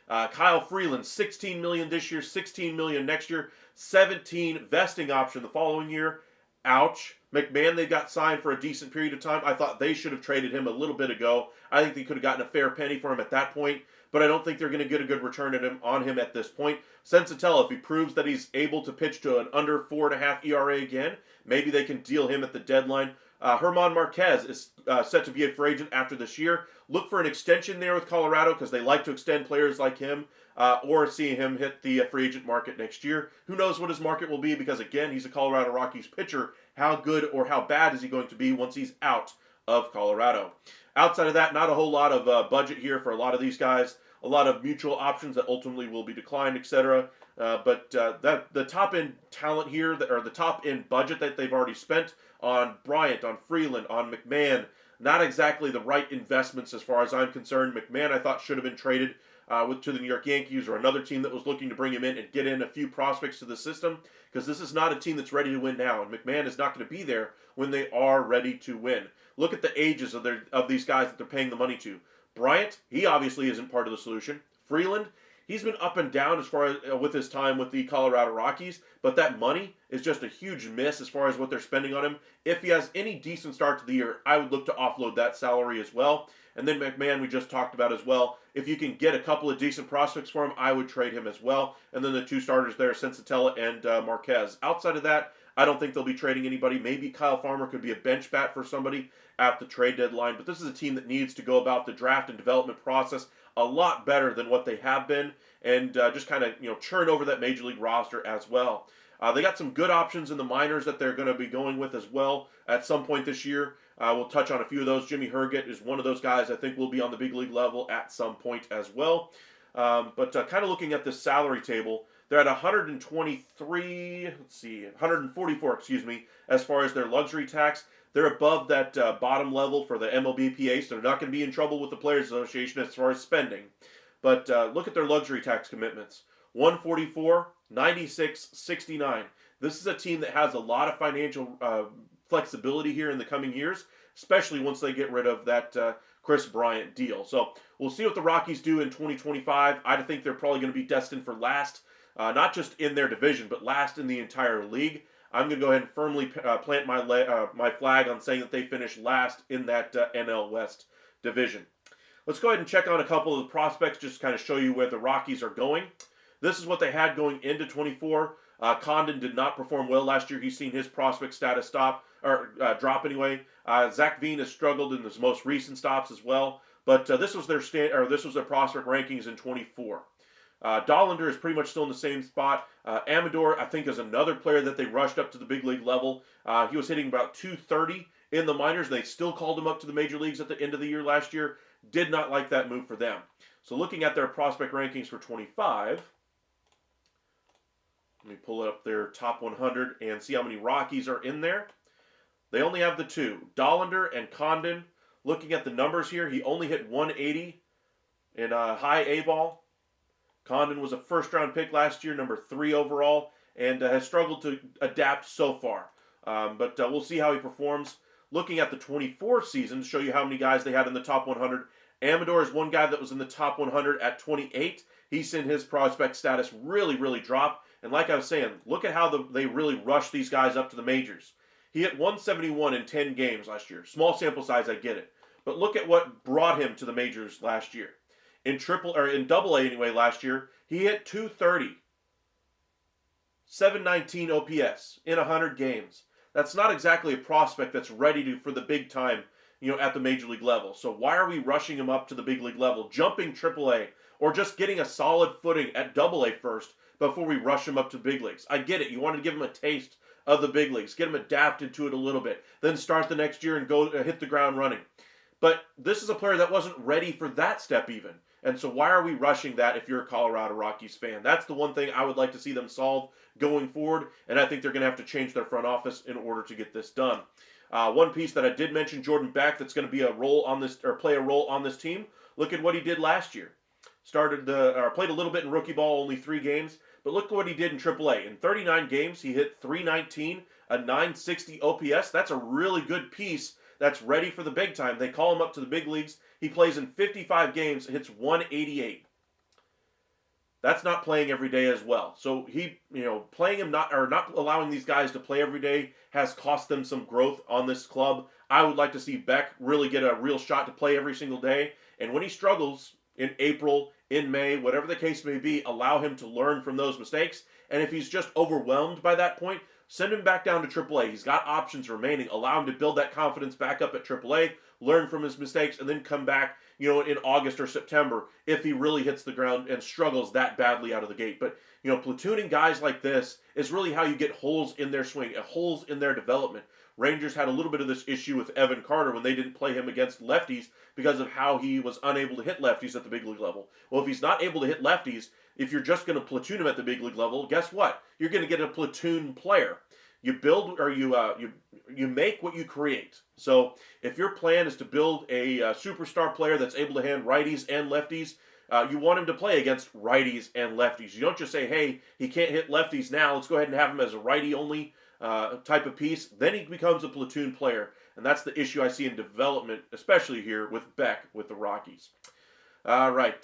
Kyle Freeland, $16 million this year, $16 million next year, $17 vesting option the following year. Ouch. McMahon, they got signed for a decent period of time. I thought they should have traded him a little bit ago. I think they could have gotten a fair penny for him at that point, but I don't think they're going to get a good return on him at this point. Sensatella, if he proves that he's able to pitch to an under 4.5 ERA again, maybe they can deal him at the deadline. Herman Marquez is set to be a free agent after this year. Look for an extension there with Colorado because they like to extend players like him, or see him hit the free agent market next year. Who knows what his market will be because, again, he's a Colorado Rockies pitcher. How good or how bad is he going to be once he's out of Colorado? Outside of that, not a whole lot of budget here for a lot of these guys. A lot of mutual options that ultimately will be declined, etc. But the top-end talent here, or the top-end budget that they've already spent on Bryant, on Freeland, on McMahon, not exactly the right investments as far as I'm concerned. McMahon, I thought, should have been traded to the New York Yankees or another team that was looking to bring him in and get in a few prospects to the system, because this is not a team that's ready to win now, and McMahon is not going to be there when they are ready to win. Look at the ages of these guys that they're paying the money to. Bryant, he obviously isn't part of the solution. Freeland, he's been up and down as far as with his time with the Colorado Rockies, but that money is just a huge miss as far as what they're spending on him. If he has any decent start to the year, I would look to offload that salary as well. And then McMahon, we just talked about as well. If you can get a couple of decent prospects for him, I would trade him as well. And then the two starters there, Sensatella and Marquez. Outside of that, I don't think they'll be trading anybody. Maybe Kyle Farmer could be a bench bat for somebody at the trade deadline, but this is a team that needs to go about the draft and development process a lot better than what they have been, and just kind of churn over that major league roster as well. They got some good options in the minors that they're going to be going with as well at some point this year. We'll touch on a few of those. Jimmy Herget is one of those guys I think will be on the big league level at some point as well. But kind of looking at this salary table, they're at 144, excuse me, as far as their luxury tax. They're above that bottom level for the MLBPA, so they're not going to be in trouble with the Players Association as far as spending. But look at their luxury tax commitments. 144, 96, 69. This is a team that has a lot of financial flexibility here in the coming years, especially once they get rid of that Chris Bryant deal. So we'll see what the Rockies do in 2025. I think they're probably going to be destined for last, not just in their division, but last in the entire league. I'm going to go ahead and firmly plant my flag on saying that they finish last in that NL West division. Let's go ahead and check on a couple of the prospects, just to kind of show you where the Rockies are going. This is what they had going into 24. Condon did not perform well last year. He's seen his prospect status drop anyway. Zach Veen has struggled in his most recent stops as well. But this was their prospect rankings in 24. Dollander is pretty much still in the same spot. Amador, I think, is another player that they rushed up to the big league level. He was hitting about 230 in the minors. They still called him up to the major leagues at the end of the year last year. Did not like that move for them. So looking at their prospect rankings for 25, let me pull up their top 100 and see how many Rockies are in there. They only have the two, Dollander and Condon. Looking at the numbers here, he only hit 180 in a high A ball. Condon was a first-round pick last year, number 3 overall, and has struggled to adapt so far. But we'll see how he performs. Looking at the 24 season to show you how many guys they had in the top 100, Amador is one guy that was in the top 100 at 28. He's seen his prospect status really drop. And like I was saying, look at how they really rushed these guys up to the majors. He hit 171 in 10 games last year. Small sample size, I get it. But look at what brought him to the majors last year. In Double A anyway last year, he hit 230. 719 OPS in 100 games. That's not exactly a prospect that's ready for the big time, at the major league level. So why are we rushing him up to the big league level, jumping Triple A, or just getting a solid footing at Double A first before we rush him up to big leagues? I get it. You want to give him a taste of the big leagues, get him adapted to it a little bit, then start the next year and go hit the ground running. But this is a player that wasn't ready for that step even. And so why are we rushing that if you're a Colorado Rockies fan? That's the one thing I would like to see them solve going forward, and I think they're going to have to change their front office in order to get this done. One piece that I did mention, Jordan Beck, that's going to be play a role on this team. Look at what he did last year. Played a little bit in rookie ball, only 3 games, but look at what he did in AAA. In 39 games, he hit 319, a 960 OPS. That's a really good piece that's ready for the big time. They call him up to the big leagues. He plays in 55 games, hits 188. That's not playing every day as well. So playing him not allowing these guys to play every day has cost them some growth on this club. I would like to see Beck really get a real shot to play every single day. And when he struggles in April, in May, whatever the case may be, allow him to learn from those mistakes. And if he's just overwhelmed by that point, send him back down to AAA. He's got options remaining. Allow him to build that confidence back up at AAA, learn from his mistakes, and then come back, in August or September if he really hits the ground and struggles that badly out of the gate. But, platooning guys like this is really how you get holes in their swing, holes in their development. Rangers had a little bit of this issue with Evan Carter when they didn't play him against lefties because of how he was unable to hit lefties at the big league level. Well, if he's not able to hit lefties, if you're just going to platoon him at the big league level, guess what? You're going to get a platoon player. You build or you make what you create. So if your plan is to build a superstar player that's able to hand righties and lefties, you want him to play against righties and lefties. You don't just say, hey, he can't hit lefties now. Let's go ahead and have him as a righty-only type of piece. Then he becomes a platoon player. And that's the issue I see in development, especially here with Beck with the Rockies. All right.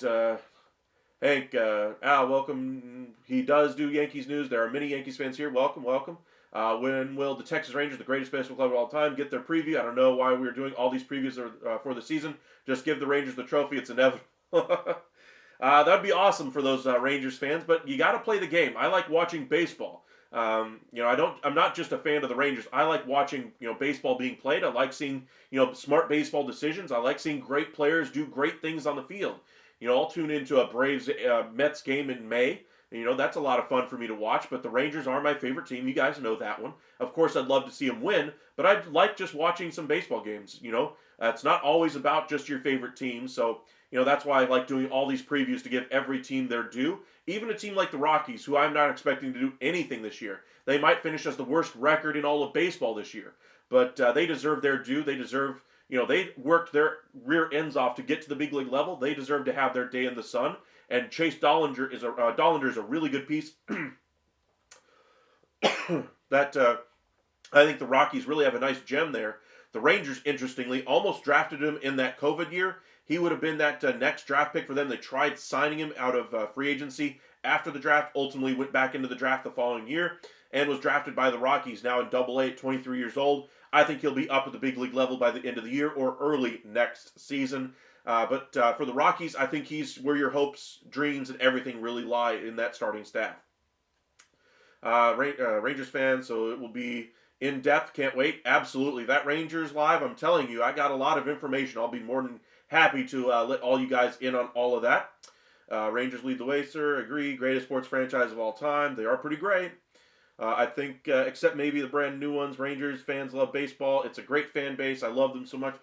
Hank, Al, welcome. He does do Yankees news. There are many Yankees fans here. Welcome. When will the Texas Rangers, the greatest baseball club of all time, get their preview? I don't know why we're doing all these previews for the season. Just give the Rangers the trophy. It's inevitable. That'd be awesome for those Rangers fans, but you got to play the game. I like watching baseball. I'm not just a fan of the Rangers. I like watching, baseball being played. I like seeing, smart baseball decisions. I like seeing great players do great things on the field. I'll tune into a Braves Mets game in May. That's a lot of fun for me to watch. But the Rangers are my favorite team. You guys know that one. Of course, I'd love to see them win, but I like just watching some baseball games. It's not always about just your favorite team. So, that's why I like doing all these previews to give every team their due. Even a team like the Rockies, who I'm not expecting to do anything this year. They might finish as the worst record in all of baseball this year. But they deserve their due. They deserve, they worked their rear ends off to get to the big league level. They deserve to have their day in the sun. And Chase Dollinger is a really good piece that I think the Rockies really have a nice gem there. The Rangers, interestingly, almost drafted him in that COVID year. He would have been that next draft pick for them. They tried signing him out of free agency after the draft, ultimately went back into the draft the following year, and was drafted by the Rockies, now in Double-A at 23 years old. I think he'll be up at the big league level by the end of the year or early next season. But for the Rockies, I think he's where your hopes, dreams, and everything really lie in that starting staff. Rangers fans, so it will be in depth. Can't wait. Absolutely. That Rangers live, I'm telling you, I got a lot of information. I'll be more than happy to let all you guys in on all of that. Rangers lead the way, sir. Agree. Greatest sports franchise of all time. They are pretty great. I think, except maybe the brand new ones, Rangers fans love baseball. It's a great fan base. I love them so much.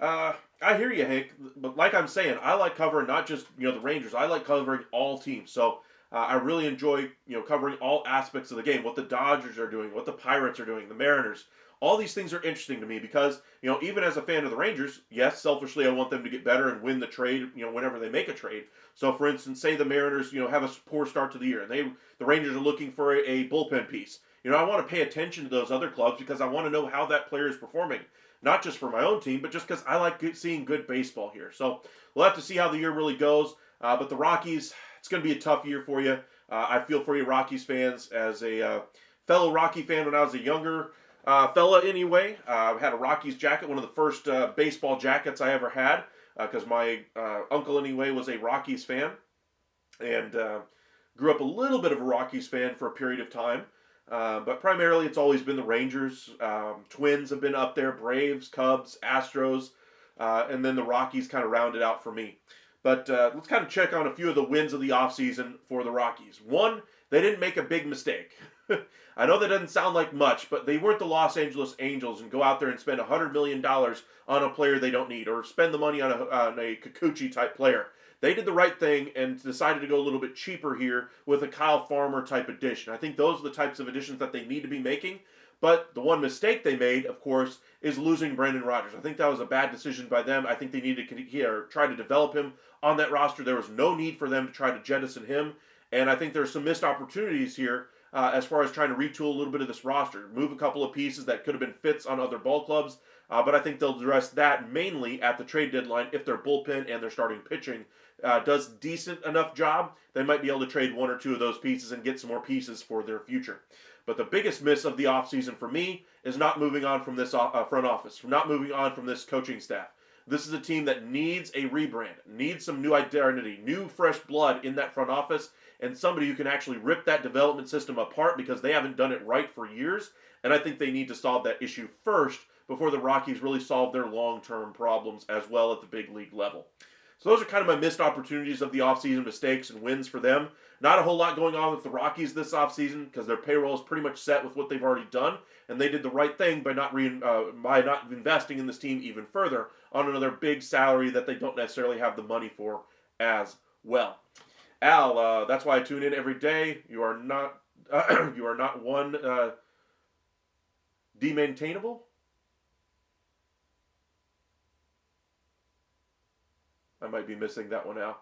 I hear you, Hank. But like I'm saying, I like covering not just the Rangers. I like covering all teams. So I really enjoy covering all aspects of the game. What the Dodgers are doing, what the Pirates are doing, the Mariners. All these things are interesting to me because, even as a fan of the Rangers, yes, selfishly I want them to get better and win the trade, whenever they make a trade. So, for instance, say the Mariners, have a poor start to the year, and the Rangers are looking for a bullpen piece. I want to pay attention to those other clubs because I want to know how that player is performing. Not just for my own team, but just because I like seeing good baseball here. So, we'll have to see how the year really goes. But the Rockies, it's going to be a tough year for you. I feel for you, Rockies fans, as a fellow Rocky fan when I was a younger fella anyway. I had a Rockies jacket, one of the first baseball jackets I ever had, because my uncle anyway was a Rockies fan, and grew up a little bit of a Rockies fan for a period of time. But primarily it's always been the Rangers. Twins have been up there, Braves, Cubs, Astros, and then the Rockies kind of rounded out for me. But let's kind of check on a few of the wins of the offseason for the Rockies. One, they didn't make a big mistake. I know that doesn't sound like much, but they weren't the Los Angeles Angels and go out there and spend $100 million on a player they don't need, or spend the money on a Kikuchi-type player. They did the right thing and decided to go a little bit cheaper here with a Kyle Farmer-type addition. I think those are the types of additions that they need to be making. But the one mistake they made, of course, is losing Brendan Rodgers. I think that was a bad decision by them. I think they needed to try to develop him on that roster. There was no need for them to try to jettison him. And I think there's some missed opportunities here as far as trying to retool a little bit of this roster. Move a couple of pieces that could have been fits on other ball clubs. But I think they'll address that mainly at the trade deadline if their bullpen and their starting pitching does decent enough job. They might be able to trade one or two of those pieces and get some more pieces for their future. But the biggest miss of the offseason for me is not moving on from this front office, not moving on from this coaching staff. This is a team that needs a rebrand, needs some new identity, new fresh blood in that front office, and somebody who can actually rip that development system apart because they haven't done it right for years. And I think they need to solve that issue first before the Rockies really solve their long-term problems as well at the big league level. So those are kind of my missed opportunities of the offseason, mistakes and wins for them. Not a whole lot going on with the Rockies this offseason because their payroll is pretty much set with what they've already done, and they did the right thing by not investing in this team even further on another big salary that they don't necessarily have the money for as well. Al, that's why I tune in every day. You are not you are not one demaintainable. I might be missing that one out.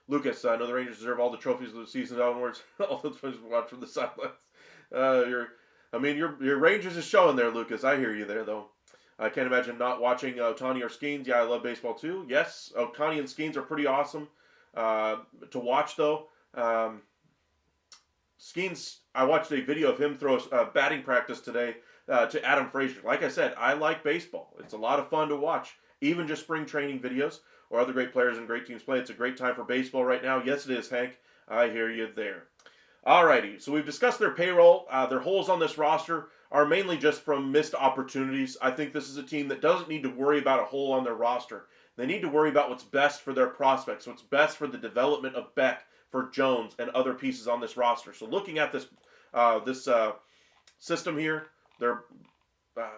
Lucas, I know the Rangers deserve all the trophies of the season onwards. All the fans watch from the sidelines. Your Rangers is showing there, Lucas. I hear you there, though. I can't imagine not watching Ohtani or Skeens. Yeah, I love baseball too. Yes, Ohtani and Skeens are pretty awesome to watch, though. Skeens, I watched a video of him throw batting practice today to Adam Frazier. Like I said, I like baseball. It's a lot of fun to watch. Even just spring training videos. or other great players and great teams play. It's a great time for baseball right now. Yes, it is, Hank. I hear you there. Alrighty, so we've discussed their payroll. Their holes on this roster are mainly just from missed opportunities. I think this is a team that doesn't need to worry about a hole on their roster. They need to worry about what's best for their prospects, what's best for the development of Beck, for Jones, and other pieces on this roster. So looking at this system here, their uh,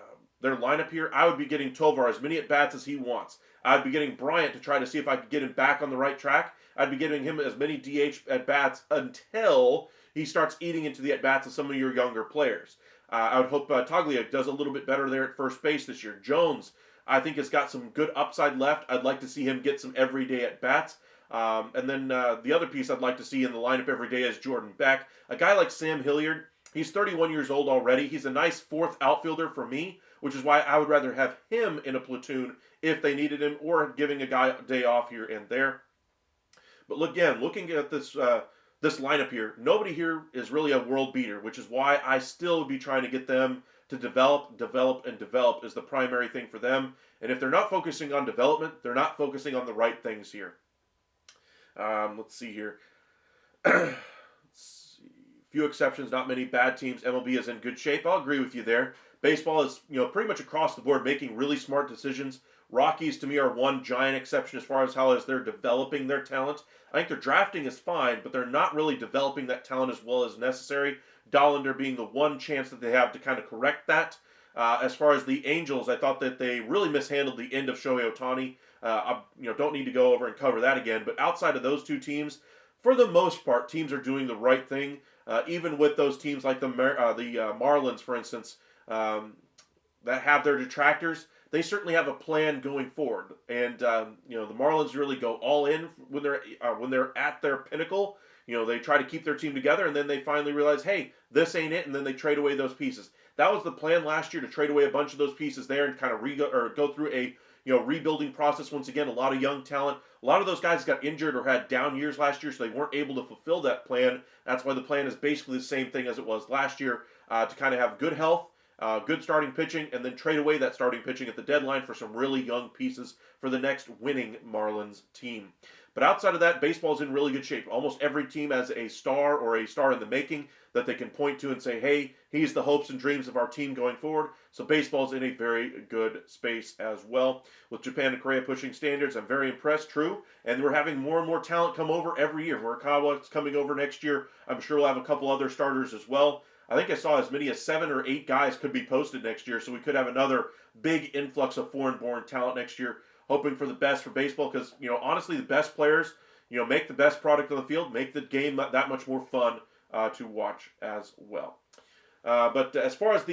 their lineup here, I would be getting Tovar as many at bats as he wants. I'd be getting Bryant to try to see if I could get him back on the right track. I'd be giving him as many DH at bats until he starts eating into the at bats of some of your younger players. I would hope Toglia does a little bit better there at first base this year. Jones, I think, has got some good upside left. I'd like to see him get some everyday at bats. And then the other piece I'd like to see in the lineup every day is Jordan Beck. A guy like Sam Hilliard, he's 31 years old already. He's a nice fourth outfielder for me, which is why I would rather have him in a platoon if they needed him, or giving a guy a day off here and there. But again, looking at this lineup here, nobody here is really a world beater, which is why I still would be trying to get them to develop is the primary thing for them. And if they're not focusing on development, they're not focusing on the right things here. Let's see here. Few exceptions, not many bad teams. MLB is in good shape. I'll agree with you there. Baseball is, pretty much across the board making really smart decisions. Rockies, to me, are one giant exception as far as how they're developing their talent. I think their drafting is fine, but they're not really developing that talent as well as necessary. Dollander being the one chance that they have to kind of correct that. As far as the Angels, I thought that they really mishandled the end of Shohei Ohtani. I don't need to go over and cover that again. But outside of those two teams, for the most part, teams are doing the right thing. Even with those teams like the Marlins, for instance, that have their detractors, they certainly have a plan going forward. And the Marlins really go all in when they're at their pinnacle. They try to keep their team together, and then they finally realize, hey, this ain't it, and then they trade away those pieces. That was the plan last year, to trade away a bunch of those pieces there and kind of go through a rebuilding process. Once again, a lot of young talent. A lot of those guys got injured or had down years last year, so they weren't able to fulfill that plan. That's why the plan is basically the same thing as it was last year, to kind of have good health, good starting pitching, and then trade away that starting pitching at the deadline for some really young pieces for the next winning Marlins team. But outside of that, baseball's in really good shape. Almost every team has a star or a star in the making that they can point to and say, hey, he's the hopes and dreams of our team going forward. So baseball's in a very good space as well. With Japan and Korea pushing standards, I'm very impressed, true. And we're having more and more talent come over every year. Morikawa's coming over next year. I'm sure we'll have a couple other starters as well. I think I saw as many as 7 or 8 guys could be posted next year, so we could have another big influx of foreign-born talent next year. Hoping for the best for baseball, because honestly, the best players make the best product on the field, make the game that much more fun to watch as well. But as far as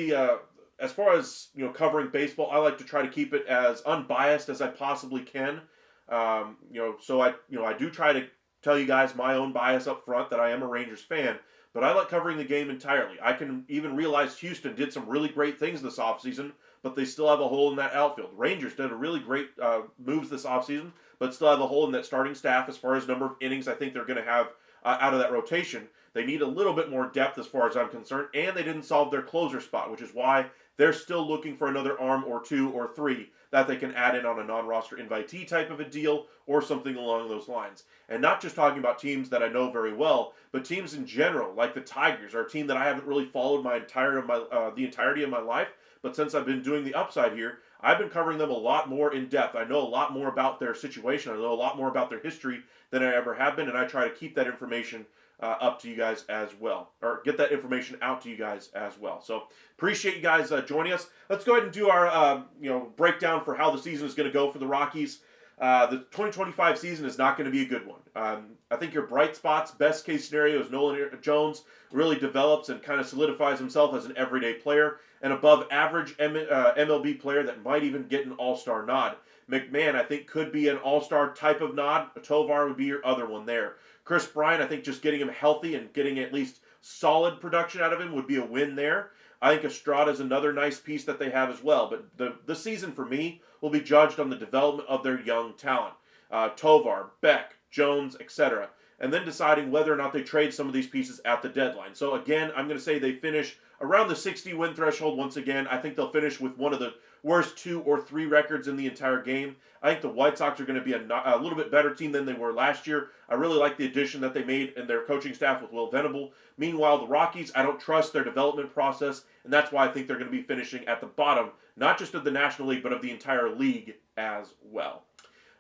covering baseball, I like to try to keep it as unbiased as I possibly can. So I do try to tell you guys my own bias up front, that I am a Rangers fan. But I like covering the game entirely. I can even realize Houston did some really great things this offseason, but they still have a hole in that outfield. Rangers did a really great moves this offseason, but still have a hole in that starting staff as far as number of innings I think they're going to have out of that rotation. They need a little bit more depth as far as I'm concerned, and they didn't solve their closer spot, which is why they're still looking for another arm or 2 or 3 that they can add in on a non-roster invitee type of a deal or something along those lines. And not just talking about teams that I know very well, but teams in general, like the Tigers, are a team that I haven't really followed the entirety of my life. But since I've been doing the upside here, I've been covering them a lot more in depth. I know a lot more about their situation. I know a lot more about their history than I ever have been, and I try to keep that information up to you guys as well, or get that information out to you guys as well. So appreciate you guys joining us. Let's go ahead and do our breakdown for how the season is going to go for the Rockies. The 2025 season is not going to be a good one. I think your bright spots, best case scenario, is Nolan Jones really develops and kind of solidifies himself as an everyday player, an above average MLB player that might even get an all-star nod. McMahon, I think, could be an all-star type of nod. Tovar would be your other one there. Chris Bryant, I think just getting him healthy and getting at least solid production out of him would be a win there. I think Estrada is another nice piece that they have as well. But the season for me will be judged on the development of their young talent. Tovar, Beck, Jones, etc. And then deciding whether or not they trade some of these pieces at the deadline. So again, I'm going to say they finish around the 60 win threshold once again. I think they'll finish with one of the worst 2 or 3 records in the entire game. I think the White Sox are going to be a little bit better team than they were last year. I really like the addition that they made in their coaching staff with Will Venable. Meanwhile, the Rockies, I don't trust their development process, and that's why I think they're going to be finishing at the bottom, not just of the National League, but of the entire league as well.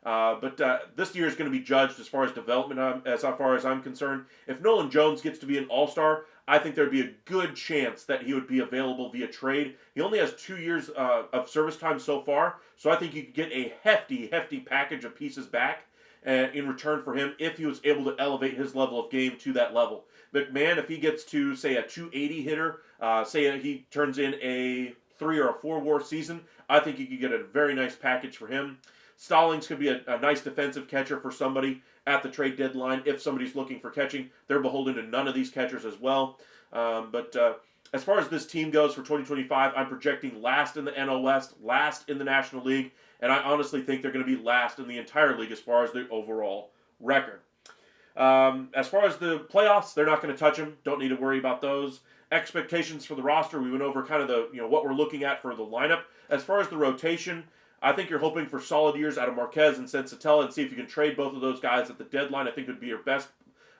But this year is going to be judged as far as development, as far as I'm concerned. If Nolan Jones gets to be an all-star, I think there'd be a good chance that he would be available via trade. He only has 2 years of service time so far, so I think you could get a hefty package of pieces back in return for him if he was able to elevate his level of game to that level. McMahon, if he gets to, say, a 280 hitter, say he turns in a 3 or a 4 WAR season, I think you could get a very nice package for him. Stallings could be a nice defensive catcher for somebody at the trade deadline if somebody's looking for catching. They're beholden to none of these catchers as well. But as far as this team goes for 2025, I'm projecting last in the NL West, last in the National League, and I honestly think they're going to be last in the entire league as far as the overall record. As far as the playoffs, they're not going to touch them. Don't need to worry about those. Expectations for the roster, we went over kind of the what we're looking at for the lineup. As far as the rotation, I think you're hoping for solid years out of Marquez and Sensatella and see if you can trade both of those guys at the deadline. I think would be your best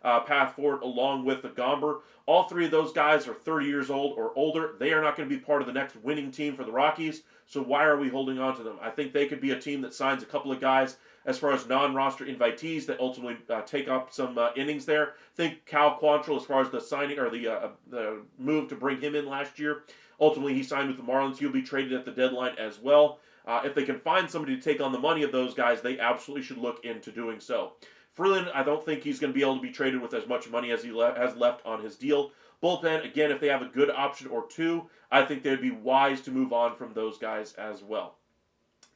path forward along with the Gomber. All 3 of those guys are 30 years old or older. They are not going to be part of the next winning team for the Rockies, so why are we holding on to them? I think they could be a team that signs a couple of guys as far as non-roster invitees that ultimately take up some innings there. Think Cal Quantrill as far as the signing or the move to bring him in last year. Ultimately, he signed with the Marlins. He'll be traded at the deadline as well. If they can find somebody to take on the money of those guys, they absolutely should look into doing so. Freeland, I don't think he's going to be able to be traded with as much money as he has left on his deal. Bullpen, again, if they have a good option or 2, I think they'd be wise to move on from those guys as well.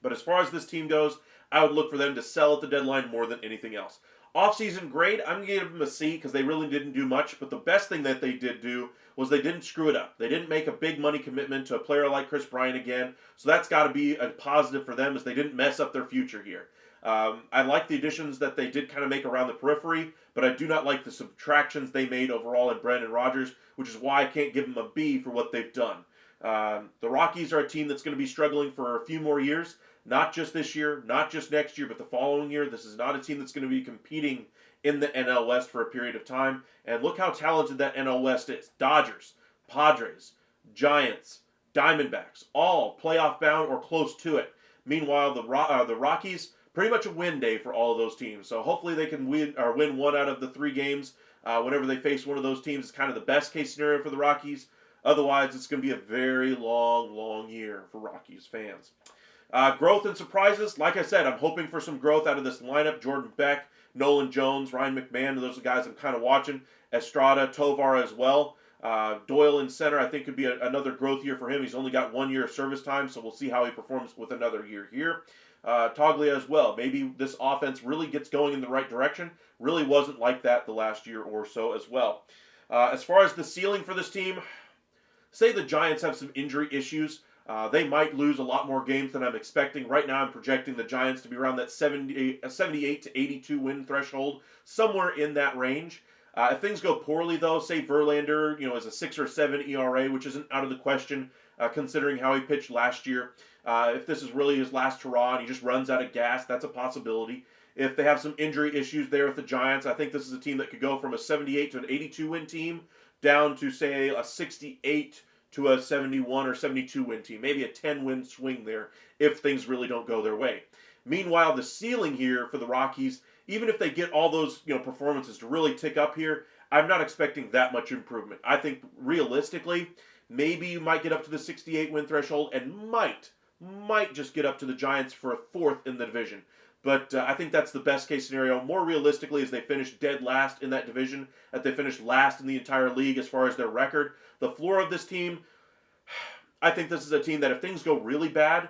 But as far as this team goes, I would look for them to sell at the deadline more than anything else. Off-season grade, I'm going to give them a C because they really didn't do much, but the best thing that they did do was they didn't screw it up. They didn't make a big money commitment to a player like Chris Bryant again, so that's got to be a positive for them as they didn't mess up their future here. I like the additions that they did kind of make around the periphery, but I do not like the subtractions they made overall in Brandon Rogers, which is why I can't give them a B for what they've done. The Rockies are a team that's going to be struggling for a few more years, not just this year, not just next year, but the following year. This is not a team that's going to be competing in the NL West for a period of time. And look how talented that NL West is. Dodgers, Padres, Giants, Diamondbacks, all playoff bound or close to it. Meanwhile, the Rockies, pretty much a win day for all of those teams. So hopefully they can win 1 out of the 3 games whenever they face one of those teams. It's kind of the best case scenario for the Rockies. Otherwise, it's going to be a very long year for Rockies fans. Growth and surprises, like I said, I'm hoping for some growth out of this lineup. Jordan Beck, Nolan Jones, Ryan McMahon, those are the guys I'm kind of watching. Estrada, Tovar as well. Doyle in center, I think, could be another growth year for him. He's only got 1 year of service time, so we'll see how he performs with another year here. Toglia as well. Maybe this offense really gets going in the right direction. Really wasn't like that the last year or so as well. As far as the ceiling for this team, say the Giants have some injury issues. They might lose a lot more games than I'm expecting. Right now I'm projecting the Giants to be around that 78 to 82 win threshold, somewhere in that range. If things go poorly, though, say Verlander, is a 6 or 7 ERA, which isn't out of the question, considering how he pitched last year. If this is really his last hurrah and he just runs out of gas, that's a possibility. If they have some injury issues there with the Giants, I think this is a team that could go from a 78 to an 82 win team down to, say, a 68 to a 71 or 72 win team. Maybe a 10 win swing there if things really don't go their way. Meanwhile, the ceiling here for the Rockies, even if they get all those performances to really tick up here, I'm not expecting that much improvement. I think realistically, maybe you might get up to the 68 win threshold and might just get up to the Giants for a 4th in the division. But I think that's the best case scenario. More realistically, as they finish dead last in that division, that they finish last in the entire league as far as their record. The floor of this team, I think this is a team that if things go really bad,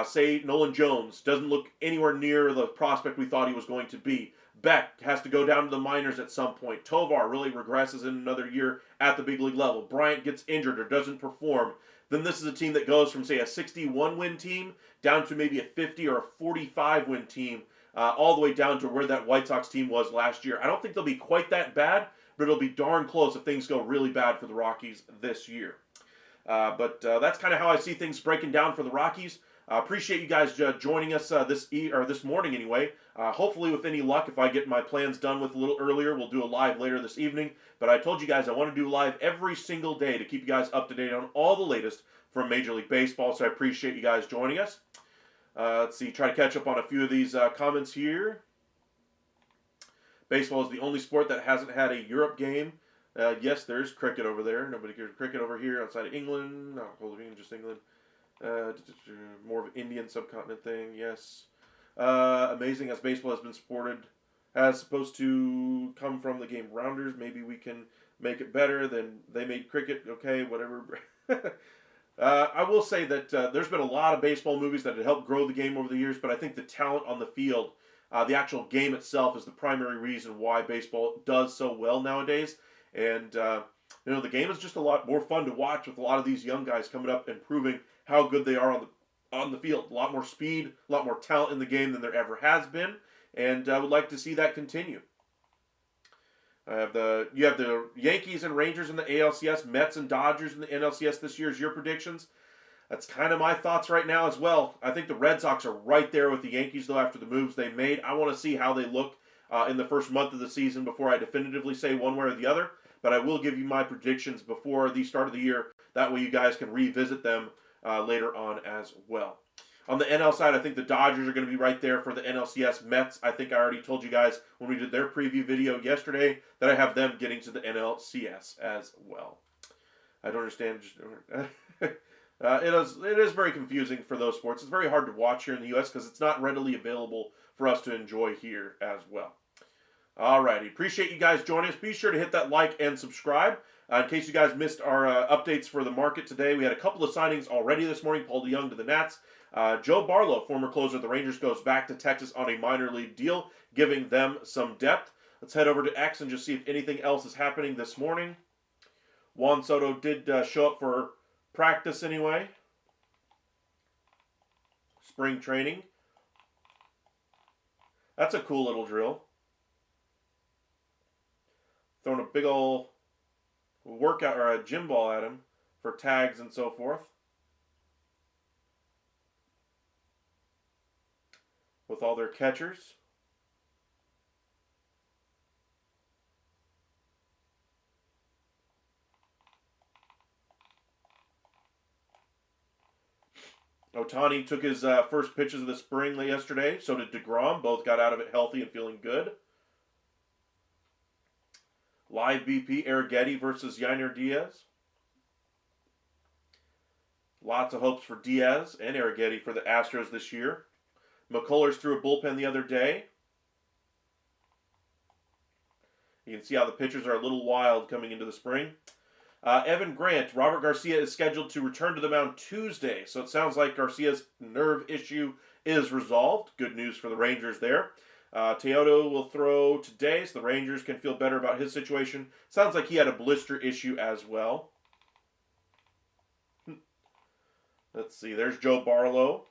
say Nolan Jones doesn't look anywhere near the prospect we thought he was going to be. Beck has to go down to the minors at some point. Tovar really regresses in another year at the big league level. Bryant gets injured or doesn't perform. Then this is a team that goes from, say, a 61 win team down to maybe a 50 or a 45 win team, all the way down to where that White Sox team was last year. I don't think they'll be quite that bad, but it'll be darn close if things go really bad for the Rockies this year. But that's kind of how I see things breaking down for the Rockies. Appreciate you guys joining us this morning anyway. Hopefully, with any luck, if I get my plans done with a little earlier, we'll do a live later this evening. But I told you guys I want to do live every single day to keep you guys up to date on all the latest from Major League Baseball. So I appreciate you guys joining us. Let's see, try to catch up on a few of these comments here. Baseball is the only sport that hasn't had a Europe game. Yes, there's cricket over there. Nobody cares cricket over here outside of England. No, just England. More of an Indian subcontinent thing, yes. Amazing as baseball has been supported as supposed to come from the game Rounders. Maybe we can make it better than they made cricket. Okay, whatever. I will say that there's been a lot of baseball movies that have helped grow the game over the years, but I think the talent on the field, the actual game itself, is the primary reason why baseball does so well nowadays. And the game is just a lot more fun to watch with a lot of these young guys coming up and proving how good they are on the field. A lot more speed, a lot more talent in the game than there ever has been, and I would like to see that continue. You have the Yankees and Rangers in the ALCS, Mets and Dodgers in the NLCS this year. Is your predictions? That's kind of my thoughts right now as well. I think the Red Sox are right there with the Yankees, though, after the moves they made. I want to see how they look in the first month of the season before I definitively say one way or the other. But I will give you my predictions before the start of the year. That way you guys can revisit them later on as well. On the NL side, I think the Dodgers are going to be right there for the NLCS. Mets, I think I already told you guys when we did their preview video yesterday that I have them getting to the NLCS as well. I don't understand. It is very confusing for those sports. It's very hard to watch here in the U.S. because it's not readily available for us to enjoy here as well. Alrighty, appreciate you guys joining us. Be sure to hit that like and subscribe. In case you guys missed our updates for the market today, we had a couple of signings already this morning. Paul DeJong to the Nats. Joe Barlow, former closer of the Rangers, goes back to Texas on a minor league deal, giving them some depth. Let's head over to X and just see if anything else is happening this morning. Juan Soto did show up for practice anyway. Spring training. That's a cool little drill. Throwing a big old workout or a gym ball at him for tags and so forth. With all their catchers. Ohtani took his first pitches of the spring yesterday. So did DeGrom. Both got out of it healthy and feeling good. Live BP, Arrighetti versus Yainer Diaz. Lots of hopes for Diaz and Arrighetti for the Astros this year. McCullers threw a bullpen the other day. You can see how the pitchers are a little wild coming into the spring. Evan Grant, Robert Garcia is scheduled to return to the mound Tuesday. So it sounds like Garcia's nerve issue is resolved. Good news for the Rangers there. Teodo will throw today, so the Rangers can feel better about his situation. Sounds like he had a blister issue as well. Let's see, there's Joe Barlow.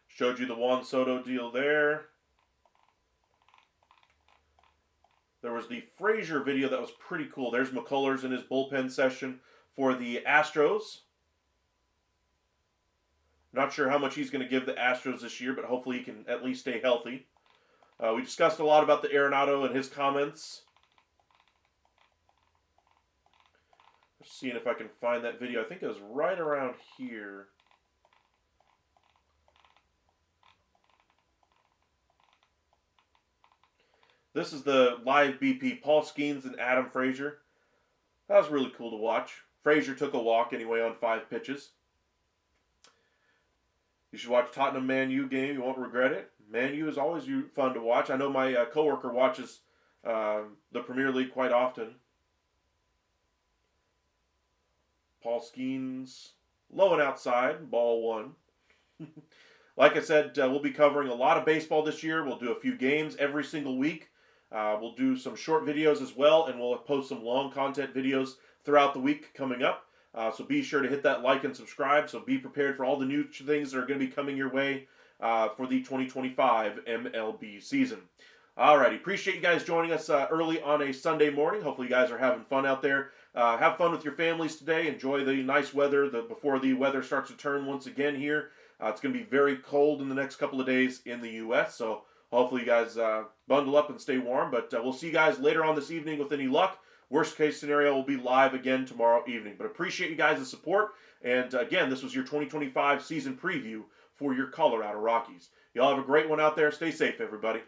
Showed you the Juan Soto deal there. There was the Frazier video that was pretty cool. There's McCullers in his bullpen session for the Astros. Not sure how much he's going to give the Astros this year, but hopefully he can at least stay healthy. We discussed a lot about the Arenado and his comments. Just seeing if I can find that video. I think it was right around here. This is the live BP, Paul Skeens and Adam Frazier. That was really cool to watch. Frazier took a walk anyway on 5 pitches. You should watch Tottenham Man U game. You won't regret it. Man U is always fun to watch. I know my coworker watches the Premier League quite often. Paul Skeens, low and outside, ball 1. Like I said, we'll be covering a lot of baseball this year. We'll do a few games every single week. We'll do some short videos as well, and we'll post some long content videos throughout the week coming up. So be sure to hit that like and subscribe. So be prepared for all the new things that are going to be coming your way for the 2025 MLB season. Alrighty, appreciate you guys joining us early on a Sunday morning. Hopefully you guys are having fun out there. Have fun with your families today. Enjoy the nice weather before the weather starts to turn once again here. It's going to be very cold in the next couple of days in the U.S., so hopefully you guys bundle up and stay warm. But we'll see you guys later on this evening with any luck. Worst case scenario, we'll be live again tomorrow evening. But appreciate you guys' support. And again, this was your 2025 season preview for your Colorado Rockies. Y'all have a great one out there. Stay safe, everybody.